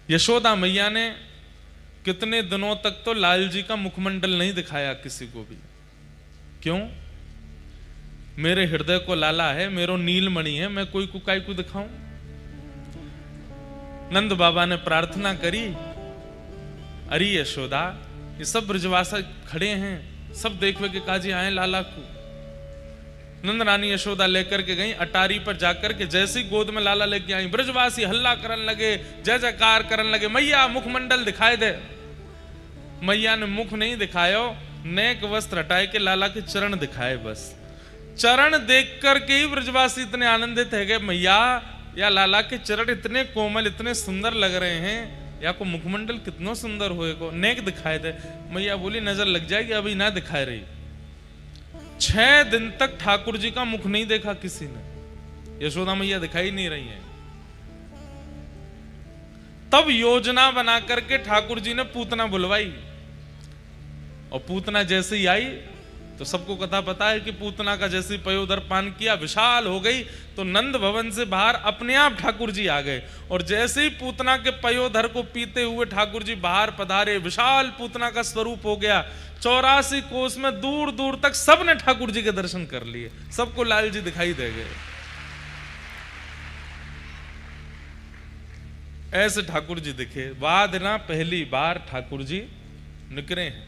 यशोदा मैया ने कितने दिनों तक तो लाल जी का मुखमंडल नहीं दिखाया किसी को भी। क्यों? मेरे हृदय को लाला है, मेरो नीलमणि है, मैं कोई को काय को दिखाऊं? नंद बाबा ने प्रार्थना करी, अरे यशोदा, ये सब ब्रजवासी खड़े हैं, सब देखवे के काजी आए लाला को। नंद रानी यशोदा लेकर के गई, अटारी पर जाकर के जैसी गोद में लाला लेके आई, ब्रजवासी हल्ला करने लगे, जय जयकार करने लगे, मैया मुखमंडल दिखाई दे। मैया ने मुख नहीं दिखायो, नेक वस्त्र हटाए के लाला के चरण दिखाए। बस चरण देख करके ही ब्रजवासी इतने आनंदित है गए, मैया या लाला के चरण इतने कोमल, इतने सुंदर लग रहे हैं, या को मुखमंडल कितना सुंदर होए को, नेक दिखाए दे। मैया बोली नजर लग जाएगी, अभी ना दिखाए रही। 6 दिन तक ठाकुर जी का मुख नहीं देखा किसी ने, यशोदा मैया दिखाई नहीं रही है। तब योजना बना करके ठाकुर जी ने पूतना बुलवाई, और पूतना जैसे ही आई तो सबको कथा पता है कि पूतना का जैसे पयोधर पान किया, विशाल हो गई, तो नंद भवन से बाहर अपने आप ठाकुर जी आ गए। और जैसे ही पूतना के पयोधर को पीते हुए ठाकुर जी बाहर पधारे, विशाल पूतना का स्वरूप हो गया। 84 कोस में दूर दूर तक सबने ठाकुर जी के दर्शन कर लिए, सबको लाल जी दिखाई दे गए। ऐसे ठाकुर जी दिखे। बाद ना पहली बार ठाकुर जी निकले हैं।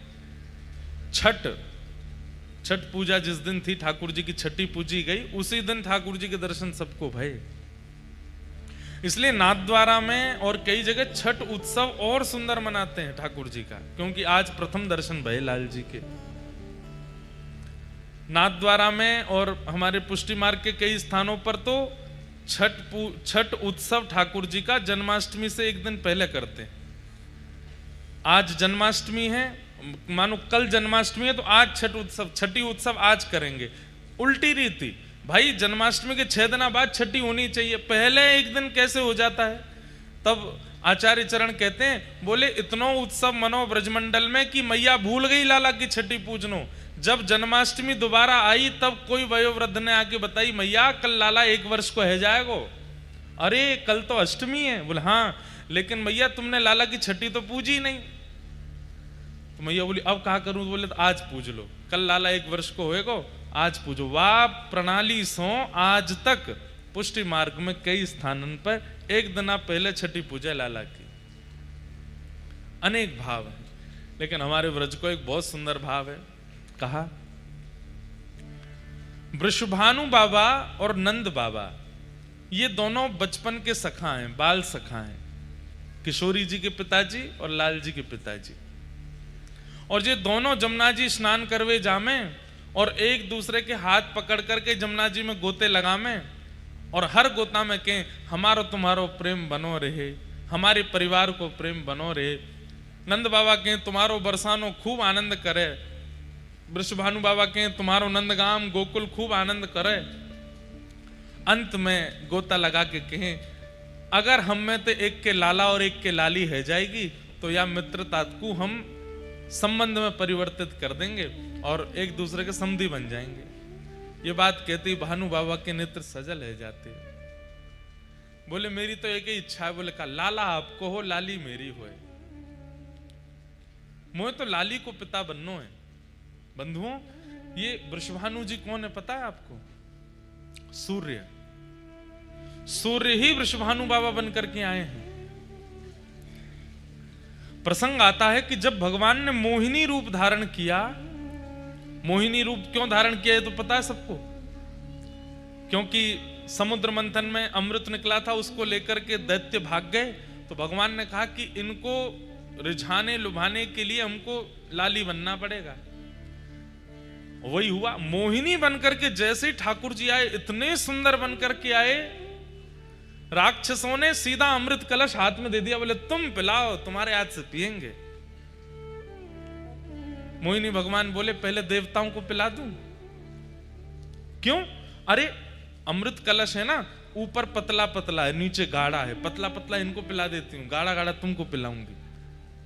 छठ पूजा जिस दिन थी, ठाकुर जी की छठी पूजी गई, उसी दिन ठाकुर जी के दर्शन सबको भये। इसलिए नाथद्वारा में और कई जगह छठ उत्सव और सुंदर मनाते हैं ठाकुर जी का, क्योंकि आज प्रथम दर्शन भये लाल जी के। नाथद्वारा में और हमारे पुष्टि मार्ग के कई स्थानों पर तो छठ उत्सव ठाकुर जी का जन्माष्टमी से एक दिन पहले करते हैं। आज जन्माष्टमी है, मानो कल जन्माष्टमी है, तो आज छठी उत्सव आज करेंगे। उल्टी रीति भाई, जन्माष्टमी के 6 दिन बाद छठी होनी चाहिए, पहले एक दिन कैसे हो जाता है? तब आचार्य चरण कहते हैं, बोले इतनो उत्सव मनो ब्रजमंडल में कि मैया भूल गई लाला की छठी पूजनो। जब जन्माष्टमी दोबारा आई तब कोई वयोवृद्ध ने आके बताई, मैया कल लाला 1 वर्ष को है जाएगो। अरे कल तो अष्टमी है। बोले हाँ, लेकिन मैया तुमने लाला की छठी तो पूजी नहीं। तो मैया बोली अब कहा करूं? बोले तो आज पूज लो, कल लाला 1 वर्ष को होएगो, आज पूजो। वाह प्रणाली सो आज तक पुष्टि मार्ग में कई स्थानों पर एक दिन पहले छठी पूजा लाला की। अनेक भाव है, लेकिन हमारे व्रज को एक बहुत सुंदर भाव है। कहा वृषभानु बाबा और नंद बाबा ये दोनों बचपन के सखा हैं, बाल सखा हैं, किशोरी जी के पिताजी और लाल जी के पिताजी। और ये दोनों जमुना जी स्नान करवे जामे और एक दूसरे के हाथ पकड़ करके जमुना जी में गोते लगामे, और हर गोता में कहें हमारो तुम्हारो प्रेम बनो रहे, हमारे परिवार को प्रेम बनो रहे। नंद बाबा कहें तुम्हारो बरसानो खूब आनंद करे, वृषभानु बाबा कहें तुम्हारो नंदगाम गोकुल खूब आनंद करे। अंत में गोता लगा के कहें अगर हम में तो एक के लाला और एक के लाली है जाएगी, तो या मित्रता को हम संबंध में परिवर्तित कर देंगे और एक दूसरे के समधी बन जाएंगे। ये बात कहती भानु बाबा के नेत्र सजल है जाते। बोले मेरी तो एक ही इच्छा है। बोले का लाला आपको हो, लाली मेरी होए। मोहे तो लाली को पिता बननो है। बंधुओं, ये वृषभानु जी कौन है पता है आपको? सूर्य। सूर्य ही वृषभानु बाबा बनकर के आए हैं। प्रसंग आता है कि जब भगवान ने मोहिनी रूप धारण किया, मोहिनी रूप क्यों धारण किया है तो पता है सबको? क्योंकि समुद्र मंथन में अमृत निकला था, उसको लेकर के दैत्य भाग गए, तो भगवान ने कहा कि इनको रिझाने लुभाने के लिए हमको लाली बनना पड़ेगा। वही हुआ, मोहिनी बनकर के जैसे ही ठाकुर जी आए, इतने सुंदर बनकर के आए, राक्षसों ने सीधा अमृत कलश हाथ में दे दिया। बोले तुम पिलाओ, तुम्हारे हाथ से पिएंगे। मोहिनी भगवान बोले पहले देवताओं को पिला दूं। क्यों? अरे अमृत कलश है ना, ऊपर पतला पतला है, नीचे गाढ़ा है, पतला पतला इनको पिला देती हूं, गाढ़ा गाढ़ा तुमको पिलाऊंगी।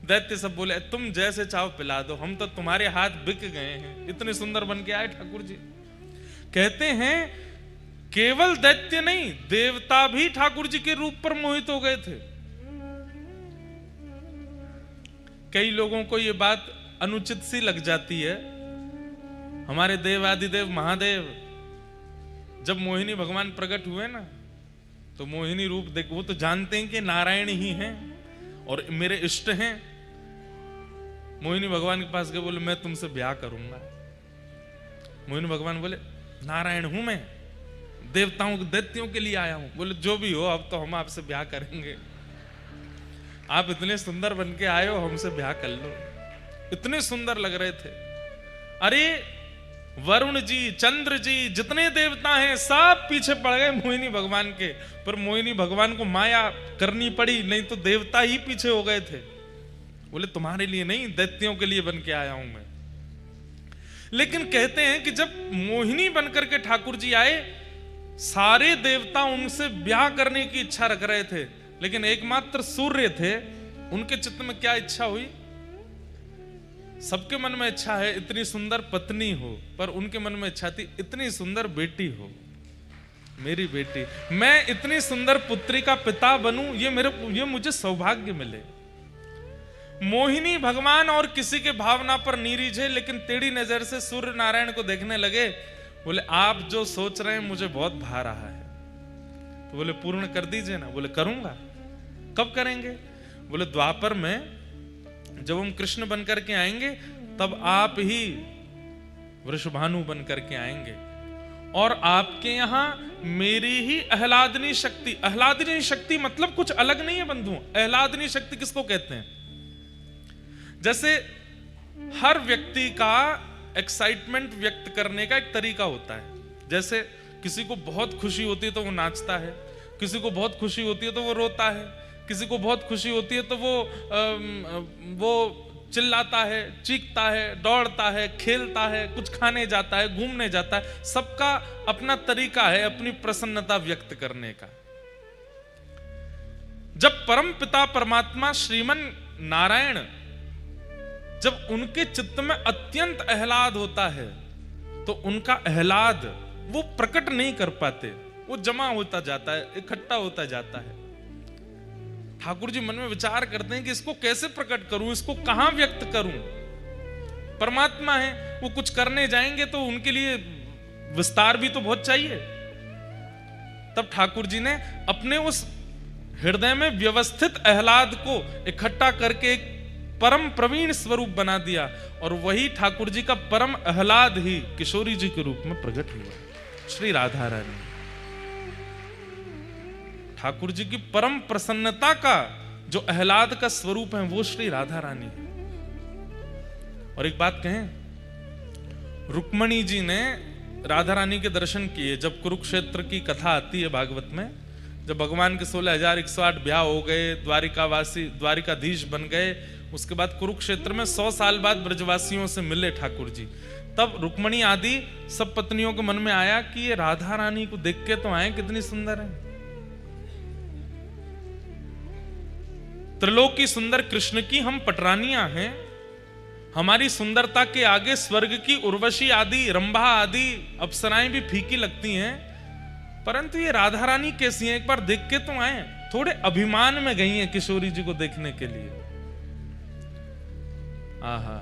दैत्य सब बोले तुम जैसे चाहो पिला दो, हम तो तुम्हारे हाथ बिक गए हैं। इतने सुंदर बन के आए ठाकुर जी। कहते हैं केवल दैत्य नहीं, देवता भी ठाकुर जी के रूप पर मोहित हो गए थे। कई लोगों को ये बात अनुचित सी लग जाती है। हमारे देवादिदेव महादेव जब मोहिनी भगवान प्रकट हुए ना, तो मोहिनी रूप देख, वो तो जानते हैं कि नारायण ही हैं और मेरे इष्ट हैं। मोहिनी भगवान के पास गए, बोले मैं तुमसे ब्याह करूंगा। मोहिनी भगवान बोले नारायण हूं मैं, देवताओं दैत्यों के लिए आया हूं। बोले जो भी हो, अब तो हम आपसे ब्याह करेंगे। आप इतने सुंदर बन के आए हो, हमसे ब्याह कर लो। इतने सुंदर लग रहे थे। अरे वरुण जी, चंद्र जी, जितने देवता हैं सब पीछे पड़ गए मोहिनी भगवान के। पर मोहिनी भगवान को माया करनी पड़ी, नहीं तो देवता ही पीछे हो गए थे। बोले तुम्हारे लिए नहीं, दैत्यों के लिए बन के आया हूं मैं। लेकिन कहते हैं कि जब मोहिनी बनकर के ठाकुर जी आए, सारे देवता उनसे ब्याह करने की इच्छा रख रहे थे, लेकिन एकमात्र सूर्य थे। उनके चित्त में क्या इच्छा हुई? सबके मन में इच्छा है इतनी सुंदर पत्नी हो, पर उनके मन में इच्छा थी इतनी सुंदर बेटी हो, मेरी बेटी, मैं इतनी सुंदर पुत्री का पिता बनूं, ये मुझे सौभाग्य मिले। मोहिनी भगवान और किसी के भावना पर नहीं रीझे, लेकिन टेढ़ी नजर से सूर्य नारायण को देखने लगे। बोले आप जो सोच रहे हैं मुझे बहुत भा रहा है। तो बोले पूर्ण कर दीजिए ना। बोले करूंगा। कब करेंगे? बोले द्वापर में जब हम कृष्ण बनकर के आएंगे, तब आप ही वृषभानु बनकर के आएंगे और आपके यहां मेरी ही आह्लादनी शक्ति। आह्लादनी शक्ति मतलब कुछ अलग नहीं है बंधु। आह्लादनी शक्ति किसको कहते हैं? जैसे हर व्यक्ति का एक्साइटमेंट व्यक्त करने का एक तरीका होता है। जैसे किसी को बहुत खुशी होती है तो वो नाचता है, किसी को बहुत खुशी होती है तो वो रोता है, किसी को बहुत खुशी होती है तो वो चिल्लाता है, चीखता है, दौड़ता है, खेलता है, कुछ खाने जाता है, घूमने जाता है। सबका अपना तरीका है अपनी प्रसन्नता व्यक्त करने का। जब परम पिता परमात्मा श्रीमन नारायण, जब उनके चित्त में अत्यंत आह्लाद होता है, तो उनका आह्लाद वो प्रकट नहीं कर पाते, वो जमा होता जाता है, इकट्ठा होता जाता है। ठाकुर जी मन में विचार करते हैं कि इसको कैसे प्रकट करूं, इसको कहां व्यक्त करूं। परमात्मा है, वो कुछ करने जाएंगे तो उनके लिए विस्तार भी तो बहुत चाहिए। तब ठाकुर जी ने अपने उस हृदय में व्यवस्थित आह्लाद को इकट्ठा करके एक परम प्रवीण स्वरूप बना दिया, और वही ठाकुर जी का परम आह्लाद ही किशोरी जी के रूप में प्रकट हुआ। श्री राधा रानी ठाकुर जी की परम प्रसन्नता का जो आह्लाद का स्वरूप है वो श्री राधा रानी है। और एक बात कहें, रुक्मणी जी ने राधा रानी के दर्शन किए। जब कुरुक्षेत्र की कथा आती है भागवत में, जब भगवान के 16,108 ब्याह हो गए, द्वारिकावासी द्वारिकाधीश बन गए, उसके बाद कुरुक्षेत्र में 100 साल बाद ब्रजवासियों से मिले ठाकुर जी, तब रुक्मणी आदि सब पत्नियों के मन में आया कि ये राधा रानी को देख के तो आए, कितनी सुंदर है। त्रिलोक की सुंदर कृष्ण की हम पटरानियां हैं, हमारी सुंदरता के आगे स्वर्ग की उर्वशी आदि, रंभा आदि अप्सराएं भी फीकी लगती हैं, परंतु ये राधा रानी कैसी हैं, एक बार देख के तो आए। थोड़े अभिमान में गई हैं किशोरी जी को देखने के लिए। आहा,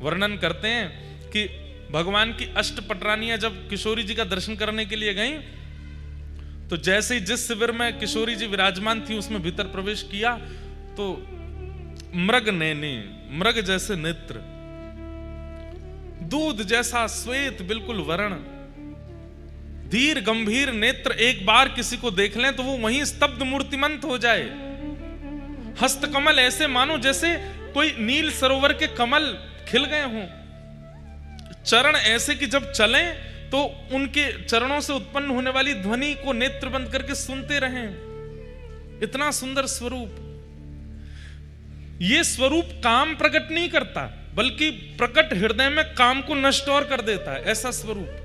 वर्णन करते हैं कि भगवान की अष्ट पटरानियां जब किशोरी जी का दर्शन करने के लिए गईं, तो जैसे ही जिस शिविर में किशोरी जी विराजमान थी उसमें भीतर प्रवेश किया, तो मृग नैनी, मृग जैसे नेत्र, दूध जैसा श्वेत बिल्कुल वर्ण, धीर गंभीर नेत्र, एक बार किसी को देख लें तो वो वहीं स्तब्ध मूर्तिमंत हो जाए। हस्तकमल ऐसे मानो जैसे कोई नील सरोवर के कमल खिल गए हों। चरण ऐसे कि जब चलें तो उनके चरणों से उत्पन्न होने वाली ध्वनि को नेत्र बंद करके सुनते रहें। इतना सुंदर स्वरूप। यह स्वरूप काम प्रकट नहीं करता, बल्कि प्रकट हृदय में काम को नष्ट और कर देता है। ऐसा स्वरूप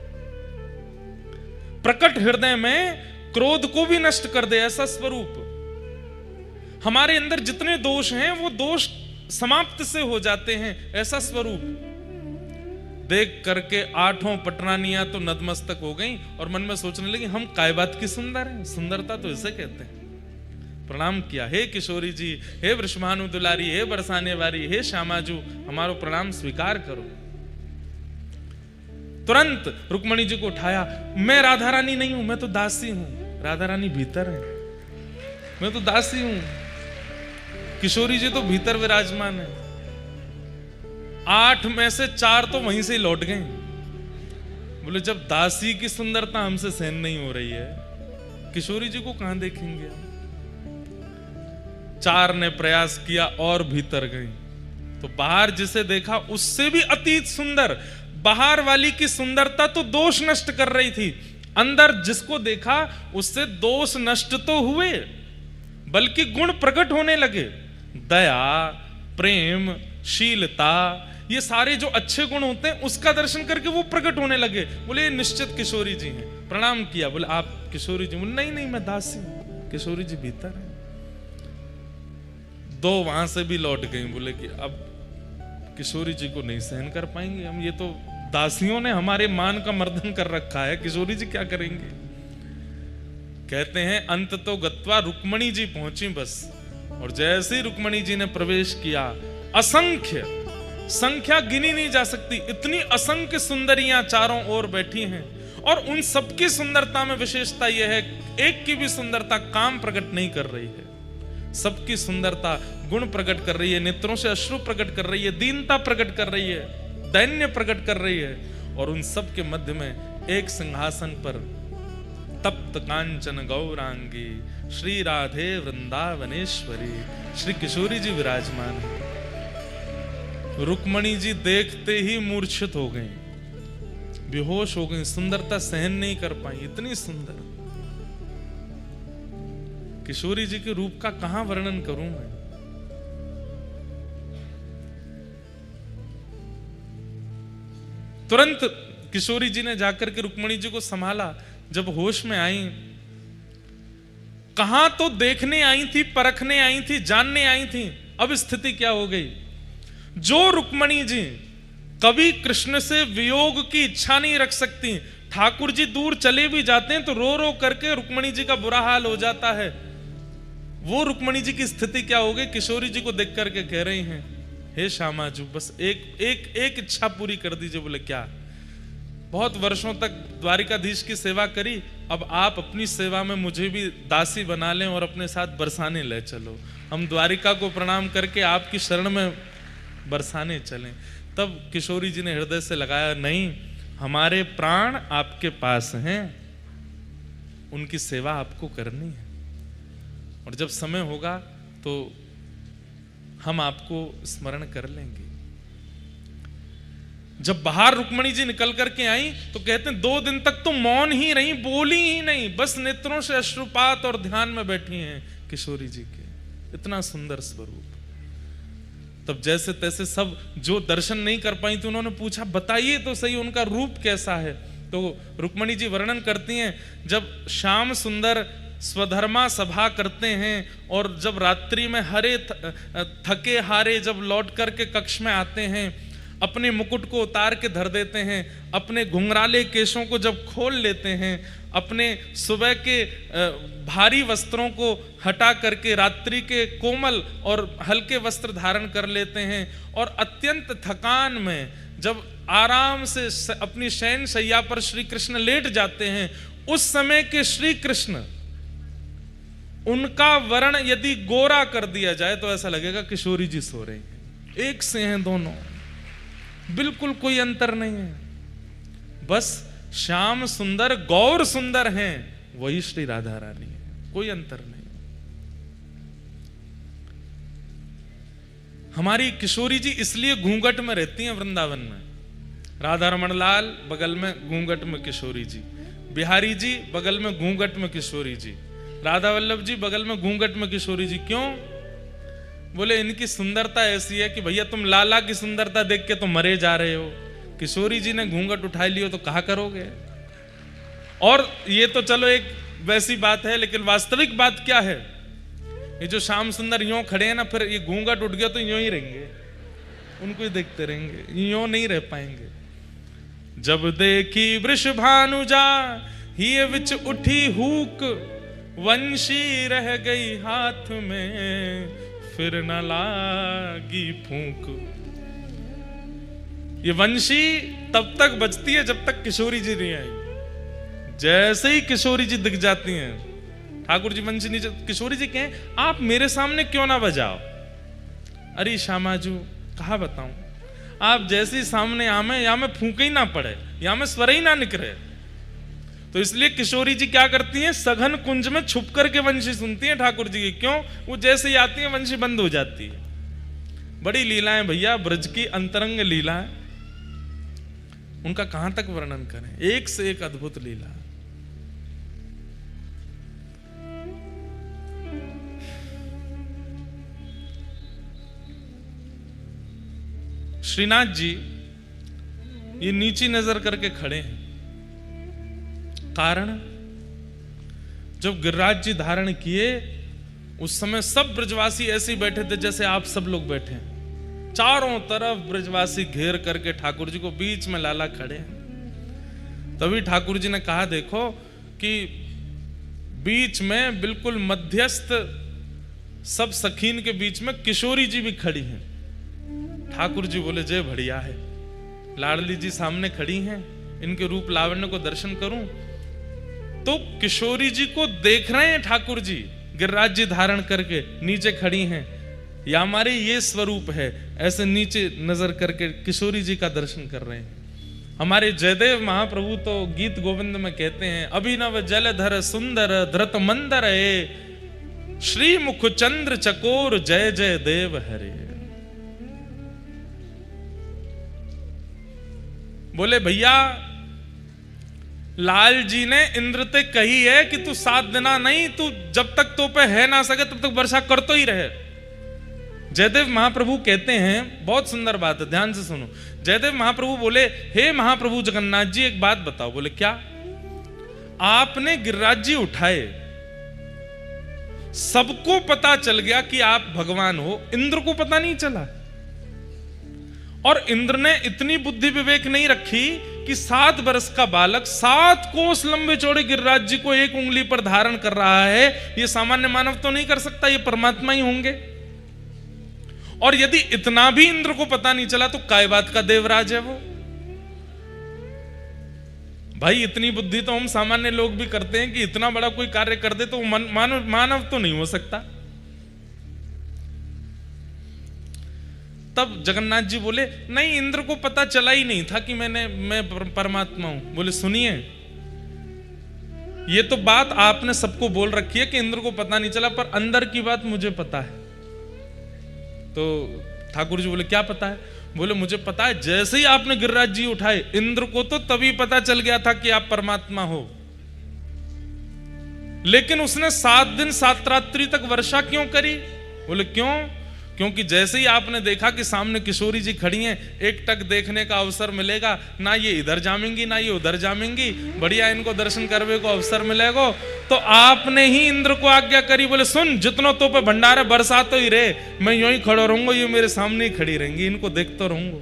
प्रकट हृदय में क्रोध को भी नष्ट कर दे, ऐसा स्वरूप। हमारे अंदर जितने दोष हैं वो दोष समाप्त से हो जाते हैं, ऐसा स्वरूप। देख करके 8 पटरानियां तो नतमस्तक हो गईं और मन में सोचने लगी, हम काय बात की सुंदर हैं, सुंदरता तो इसे कहते हैं। प्रणाम किया, हे किशोरी जी, हे वृषभानु दुलारी, हे बरसाने वारी, हे श्यामाजू, हमारो प्रणाम स्वीकार करो। तुरंत रुक्मणी जी को उठाया, मैं राधा रानी नहीं हूं, मैं तो दासी हूं। राधा रानी भीतर है, मैं तो दासी हूं। किशोरी जी तो भीतर विराजमान है। 8 में से 4 तो वहीं से ही लौट गए। बोले जब दासी की सुंदरता हमसे सहन नहीं हो रही है, किशोरी जी को कहां देखेंगे हम। 4 ने प्रयास किया और भीतर गई, तो बाहर जिसे देखा उससे भी अतीत सुंदर। बाहर वाली की सुंदरता तो दोष नष्ट कर रही थी, अंदर जिसको देखा उससे दोष नष्ट तो हुए, बल्कि गुण प्रकट होने लगे। दया, प्रेम, शीलता, ये सारे जो अच्छे गुण होते हैं उसका दर्शन करके वो प्रकट होने लगे। बोले ये निश्चित किशोरी जी हैं। प्रणाम किया, बोले आप किशोरी जी? बोले नहीं नहीं, मैं दासी हूं। किशोरी जी भीतर है। 2 वहां से भी लौट गई। बोले कि अब किशोरी जी को नहीं सहन कर पाएंगे हम, ये तो दासियों ने हमारे मान का मर्दन कर रखा है, किशोरी जी क्या करेंगे। कहते हैं अंत तो गत्वा रुक्मणी जी पहुंची बस, और जैसे ही रुक्मणी जी ने प्रवेश किया, असंख्य, संख्या गिनी नहीं जा सकती, इतनी असंख्य सुंदरियां चारों ओर बैठी हैं। और उन सबकी सुंदरता में विशेषता यह है, एक की भी सुंदरता काम प्रकट नहीं कर रही है, सबकी सुंदरता गुण प्रकट कर रही है, नेत्रों से अश्रु प्रकट कर रही है, दीनता प्रकट कर रही है, दैन्य प्रकट कर रही है। और उन सब के मध्य में एक सिंहासन पर तप्त कांचन गौरांगी श्री राधे वृंदावनेश्वरी श्री किशोरी जी विराजमान है। रुक्मणी जी देखते ही मूर्छित हो गई, बेहोश हो गई, सुंदरता सहन नहीं कर पाई, इतनी सुंदर। किशोरी जी के रूप का कहां वर्णन करूं मैं। तुरंत किशोरी जी ने जाकर के रुक्मणी जी को संभाला। जब होश में आई, कहां तो देखने आई थी, परखने आई थी, जानने आई थी, अब स्थिति क्या हो गई। जो रुक्मणी जी कभी कृष्ण से वियोग की इच्छा नहीं रख सकती, ठाकुर जी दूर चले भी जाते हैं तो रो रो करके रुक्मणी जी का बुरा हाल हो जाता है, वो रुक्मणी जी की स्थिति क्या हो गई। किशोरी जी को देख करके कह रही हैं, हे श्यामाजू, बस एक इच्छा पूरी कर दीजिए। बोले क्या? बहुत वर्षों तक द्वारिकाधीश की सेवा करी, अब आप अपनी सेवा में मुझे भी दासी बना लें और अपने साथ बरसाने ले चलो, हम द्वारिका को प्रणाम करके आपकी शरण में बरसाने चलें। तब किशोरी जी ने हृदय से लगाया, नहीं, हमारे प्राण आपके पास हैं, उनकी सेवा आपको करनी है, और जब समय होगा तो हम आपको स्मरण कर लेंगे। जब बाहर रुक्मणी जी निकल करके आई तो कहते हैं 2 दिन तक तो मौन ही रही, बोली ही नहीं, बस नेत्रों से अश्रुपात और ध्यान में बैठी हैं किशोरी जी के, इतना सुंदर स्वरूप। तब जैसे तैसे सब जो दर्शन नहीं कर पाई थी उन्होंने पूछा, बताइए तो सही उनका रूप कैसा है। तो रुक्मणी जी वर्णन करती हैं, जब श्याम सुंदर स्वधर्मा सभा करते हैं और जब रात्रि में हरे थके हारे जब लौट करके कक्ष में आते हैं, अपने मुकुट को उतार के धर देते हैं, अपने घुंघराले केशों को जब खोल लेते हैं, अपने सुबह के भारी वस्त्रों को हटा करके रात्रि के कोमल और हल्के वस्त्र धारण कर लेते हैं, और अत्यंत थकान में जब आराम से अपनी शयन शैया पर श्री कृष्ण लेट जाते हैं, उस समय के श्री कृष्ण, उनका वर्ण यदि गोरा कर दिया जाए तो ऐसा लगेगा किशोरी जी सो रही हैं, एक से हैं दोनों, बिल्कुल कोई अंतर नहीं है। बस श्याम सुंदर गौर सुंदर हैं, वही श्री राधा रानी है, कोई अंतर नहीं। हमारी किशोरी जी इसलिए घूंघट में रहती हैं वृंदावन में। राधा रमण लाल बगल में घूंघट में किशोरी जी, बिहारी जी बगल में घूंघट में किशोरी जी, राधा वल्लभ जी बगल में घूंघट में किशोरी जी। क्यों? बोले इनकी सुंदरता ऐसी है कि भैया तुम लाला की सुंदरता देख के तो मरे जा रहे हो, किशोरी जी ने घूंघट उठा लियो तो कहा करोगे। और ये तो चलो एक वैसी बात है, लेकिन वास्तविक बात क्या है, ये जो श्याम सुंदर यूं खड़े हैं ना, फिर ये घूंघट उठ गया तो यूं ही रहेंगे, उनको ही देखते रहेंगे, यूं नहीं रह पाएंगे। जब देखी वृषभानुजा ही विच उठी हुक, वंशी रह गई हाथ में, फिर न लागी फूंक। ये वंशी तब तक बजती है जब तक किशोरी जी नहीं आई। जैसे ही किशोरी जी दिख जाती हैं, ठाकुर जी वंशी नीचे, किशोरी जी कहें आप मेरे सामने क्यों ना बजाओ। अरे श्यामाजू कहा बताऊं, आप जैसे ही सामने आमे या में फूंक ही ना पड़े, या में स्वर ही ना निकले। तो इसलिए किशोरी जी क्या करती हैं, सघन कुंज में छुप करके वंशी सुनती हैं ठाकुर जी की। क्यों, वो जैसे ही आती है वंशी बंद हो जाती है। बड़ी लीलाएं भैया, ब्रज की अंतरंग लीलाएं, उनका कहां तक वर्णन करें, एक से एक अद्भुत लीला। श्रीनाथ जी ये नीची नजर करके खड़े हैं, कारण जब गिरिराज जी धारण किए उस समय सब ब्रजवासी ऐसे ही बैठे थे जैसे आप सब लोग बैठे हैं। चारों तरफ ब्रजवासी घेर करके ठाकुर जी को, बीच में लाला खड़े हैं। तभी ठाकुर जी ने कहा देखो कि बीच में बिल्कुल मध्यस्थ सब सखीन के बीच में किशोरी जी भी खड़ी हैं। ठाकुर जी बोले जय बढ़िया है, लाडली जी सामने खड़ी हैं, इनके रूप लावण्य को दर्शन करूं। तो किशोरी जी को देख रहे हैं ठाकुर जी, गिरिराज जी धारण करके नीचे खड़ी हैं, या हमारे ये स्वरूप है, ऐसे नीचे नजर करके किशोरी जी का दर्शन कर रहे हैं। हमारे जयदेव महाप्रभु तो गीत गोविंद में कहते हैं, अभिनव जलधर सुंदर धृत मंदर है, श्री मुख चंद्र चकोर जय जय देव हरे। बोले भैया लाल जी ने इंद्र ते कही है कि तू 7 दिना नहीं, तू जब तक तो पे है ना सके तब तक वर्षा कर तो ही रहे। जयदेव महाप्रभु कहते हैं, बहुत सुंदर बात है, ध्यान से सुनो। जयदेव महाप्रभु बोले हे महाप्रभु जगन्नाथ जी एक बात बताओ। बोले क्या? आपने गिरिराज जी उठाए, सबको पता चल गया कि आप भगवान हो, इंद्र को पता नहीं चला। और इंद्र ने इतनी बुद्धि विवेक नहीं रखी कि 7 वर्ष का बालक 7 कोस लंबे चौड़े गिरिराज जी को एक उंगली पर धारण कर रहा है, ये सामान्य मानव तो नहीं कर सकता, ये परमात्मा ही होंगे। और यदि इतना भी इंद्र को पता नहीं चला तो काय बात का देवराज है वो। भाई इतनी बुद्धि तो हम सामान्य लोग भी करते हैं कि इतना बड़ा कोई कार्य कर दे तो मानव तो नहीं हो सकता। तब जगन्नाथ जी बोले नहीं, इंद्र को पता चला ही नहीं था कि मैं परमात्मा हूं। बोले सुनिए, ये तो बात आपने सबको बोल रखी है कि इंद्र को पता नहीं चला, पर अंदर की बात मुझे पता है। तो ठाकुर जी बोले क्या पता है? बोले मुझे पता है, जैसे ही आपने गिरिराज जी उठाए इंद्र को तो तभी पता चल गया था कि आप परमात्मा हो। लेकिन उसने 7 दिन 7 रात्रि तक वर्षा क्यों करी? बोले क्यों? क्योंकि जैसे ही आपने देखा कि सामने किशोरी जी खड़ी हैं, एक टक देखने का अवसर मिलेगा, ना ये इधर जामेंगी ना ये उधर जामेंगी, बढ़िया इनको दर्शन करने को अवसर मिलेगा, तो आपने ही इंद्र को आज्ञा करी। बोले सुन, जितनों तो पे भंडार है बरसा तो ही रहे, मैं यूं ही खड़ा रहूंगा, ये मेरे सामने ही खड़ी रहेंगी, इनको देखता रहूंगा।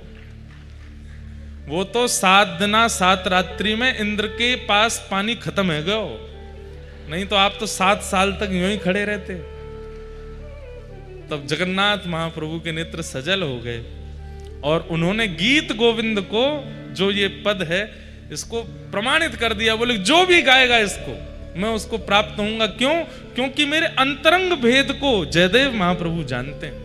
वो तो 7 दिन 7 रात्रि में इंद्र के पास पानी खत्म है गयो, नहीं तो आप तो 7 साल तक यूं ही खड़े रहते। तब जगन्नाथ महाप्रभु के नेत्र सजल हो गए और उन्होंने गीत गोविंद को, जो ये पद है, इसको प्रमाणित कर दिया। बोले जो भी गाएगा इसको मैं उसको प्राप्त होऊंगा। क्यों? क्योंकि मेरे अंतरंग भेद को जयदेव महाप्रभु जानते हैं।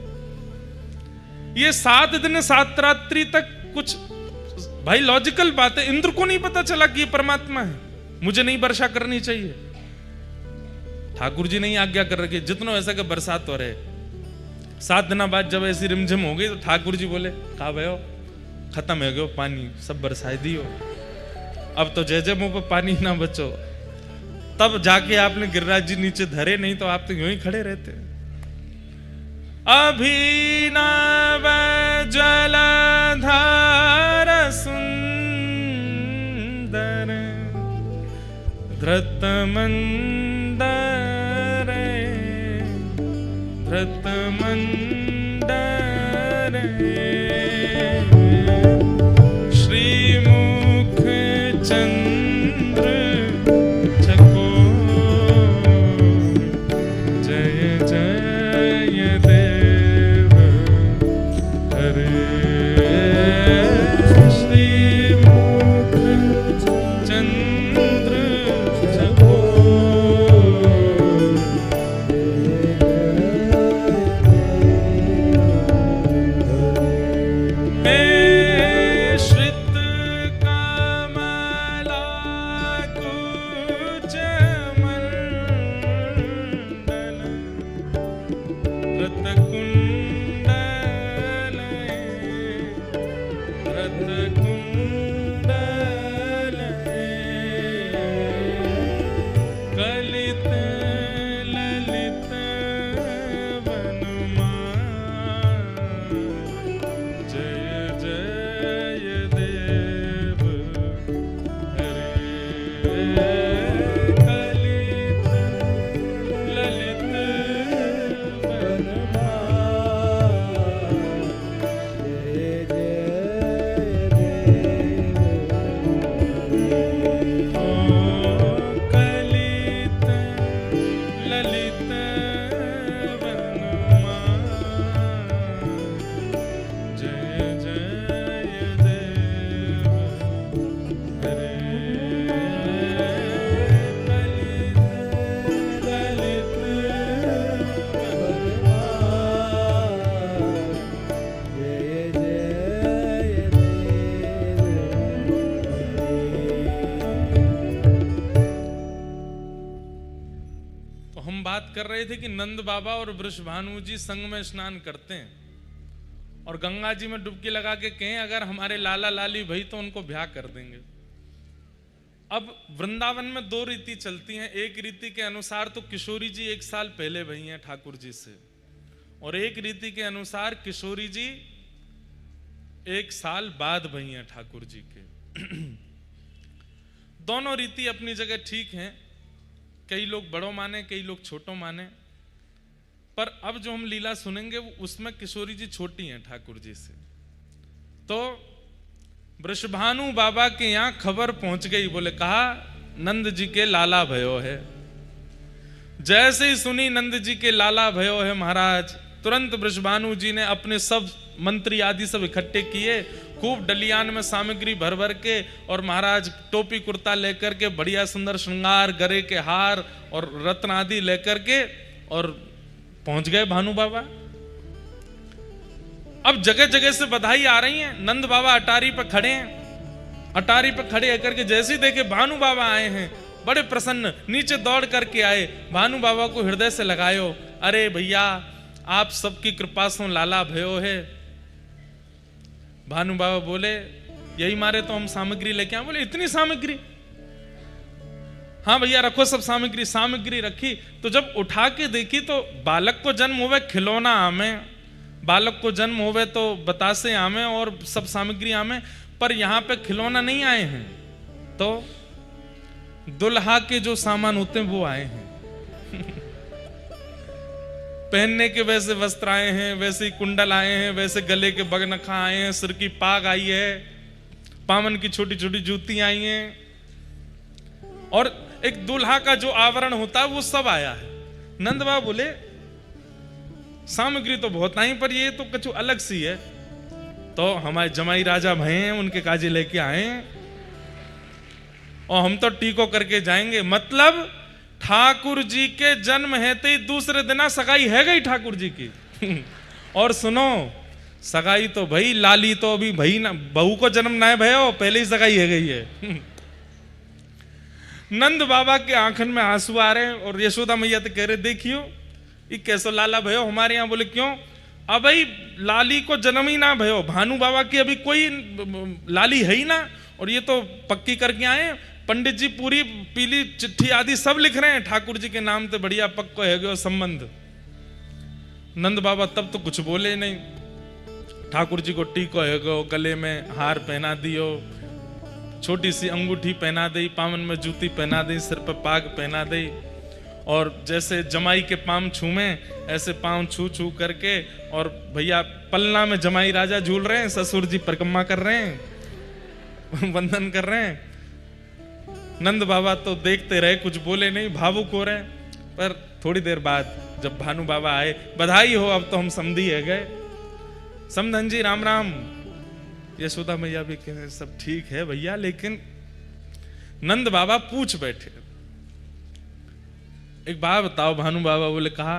ये 7 दिन 7 रात्रि तक कुछ भाई लॉजिकल बात है, इंद्र को नहीं पता चला कि ये परमात्मा है, मुझे नहीं वर्षा करनी चाहिए। ठाकुर जी नहीं आज्ञा कर रखे, जितना ऐसा कि बरसात हो रहे। 7 दिन बाद जब ऐसी रिमझिम हो गई तो ठाकुर जी बोले कहा भयो खत्म हो गयो पानी, सब बरसाई दियो, अब तो जय जय मुंह पे पानी ना बचो। तब जाके आपने गिरिराज जी नीचे धरे, नहीं तो आप तो यूं ही खड़े रहते। अभिनव जलधार सुंदर धृत मंदर धृत मंदर श्रीमुख चंद्र चकोर कर रहे थे कि नंद बाबा और वृषभानु जी संग में स्नान करते हैं और गंगा जी में डुबकी लगा के कहें अगर हमारे लाला लाली भाई तो उनको ब्याह कर देंगे। अब वृंदावन में दो रीति चलती हैं। एक रीति के अनुसार तो किशोरी जी 1 साल पहले भई हैं ठाकुर जी से, और एक रीति के अनुसार किशोरी जी 1 साल बाद भई हैं ठाकुर जी के। दोनों रीति अपनी जगह ठीक हैं। कई लोग बड़ों माने, कई लोग छोटों माने, पर अब जो हम लीला सुनेंगे उसमें किशोरी जी छोटी हैं ठाकुर जी से। तो वृषभानु बाबा के यहां खबर पहुंच गई, बोले कहा नंद जी के लाला भयो है। जैसे ही सुनी नंद जी के लाला भयो है महाराज, तुरंत वृषभानु जी ने अपने सब मंत्री आदि सब इकट्ठे किए, खूब डलियान में सामग्री भर भर के, और महाराज टोपी कुर्ता लेकर के, बढ़िया सुंदर श्रृंगार, गरे के हार और रत्न आदि लेकर के, और पहुंच गए भानु बाबा। अब जगह जगह से बधाई आ रही है। नंद बाबा अटारी पर खड़े हैं। अटारी पर खड़े होकर के जैसे ही देखे भानु बाबा आए हैं, बड़े प्रसन्न, नीचे दौड़ करके आए, भानु बाबा को हृदय से लगायो, अरे भैया आप सबकी कृपा से लाला भयो है। भानु बाबा बोले यही मारे तो हम सामग्री लेके आए। बोले इतनी सामग्री? हाँ भैया रखो सब सामग्री। सामग्री रखी तो जब उठा के देखी तो बालक को जन्म हुए खिलौना आमे, बालक को जन्म हुए तो बतासे आमे और सब सामग्री आमे, पर यहाँ पे खिलौना नहीं आए हैं, तो दुल्हा के जो सामान होते हैं वो आए हैं। पहनने के वैसे वस्त्र आए हैं, वैसे ही कुंडल आए हैं, वैसे गले के बगनखा आए हैं, सिर की पाग आई है, पामन की छोटी छोटी जूती आई हैं, और एक दूल्हा का जो आवरण होता है वो सब आया है। नंद बाबा बोले सामग्री तो बहुत आई, पर ये तो कुछ अलग सी है। तो हमारे जमाई राजा भय हैं, उनके काजे लेके आए हैं, और हम तो टीको करके जाएंगे। मतलब ठाकुर जी के जन्म है तो दूसरे दिन सगाई है गई ठाकुर जी की। और सुनो सगाई तो भाई, लाली तो अभी भाई ना, बहू को जन्म ना है भयो, पहले ही सगाई है गई है। नंद बाबा के आंखन में आंसू आ रहे हैं, और यशोदा मैया तो कह रहे देखियो ये कैसो लाला भयो हमारे यहाँ। बोले क्यों? अब भाई लाली को जन्म ही ना भयो, भानु बाबा की अभी कोई लाली है ही ना, और ये तो पक्की करके आए। पंडित जी पूरी पीली चिट्ठी आदि सब लिख रहे हैं ठाकुर जी के नाम पे, बढ़िया पक्को है गयो संबंध। नंद बाबा तब तो कुछ बोले नहीं। ठाकुर जी को टीको है गयो, गले में हार पहना दियो, छोटी सी अंगूठी पहना दी, पावन में जूती पहना दी, सिर पर पाग पहना दी, और जैसे जमाई के पांव छूमे ऐसे पांव छू छू करके, और भैया पलना में जमाई राजा झूल रहे हैं, ससुर जी परिक्रमा कर रहे हैं, वंदन कर रहे हैं। नंद बाबा तो देखते रहे, कुछ बोले नहीं, भावुक हो रहे हैं। पर थोड़ी देर बाद जब भानु बाबा आए, बधाई हो अब तो हम समधी है गए। समधन जी राम राम। यशोदा मैया भी कह सब ठीक है भैया, लेकिन नंद बाबा पूछ बैठे एक बात बताओ। भानु बाबा बोले कहा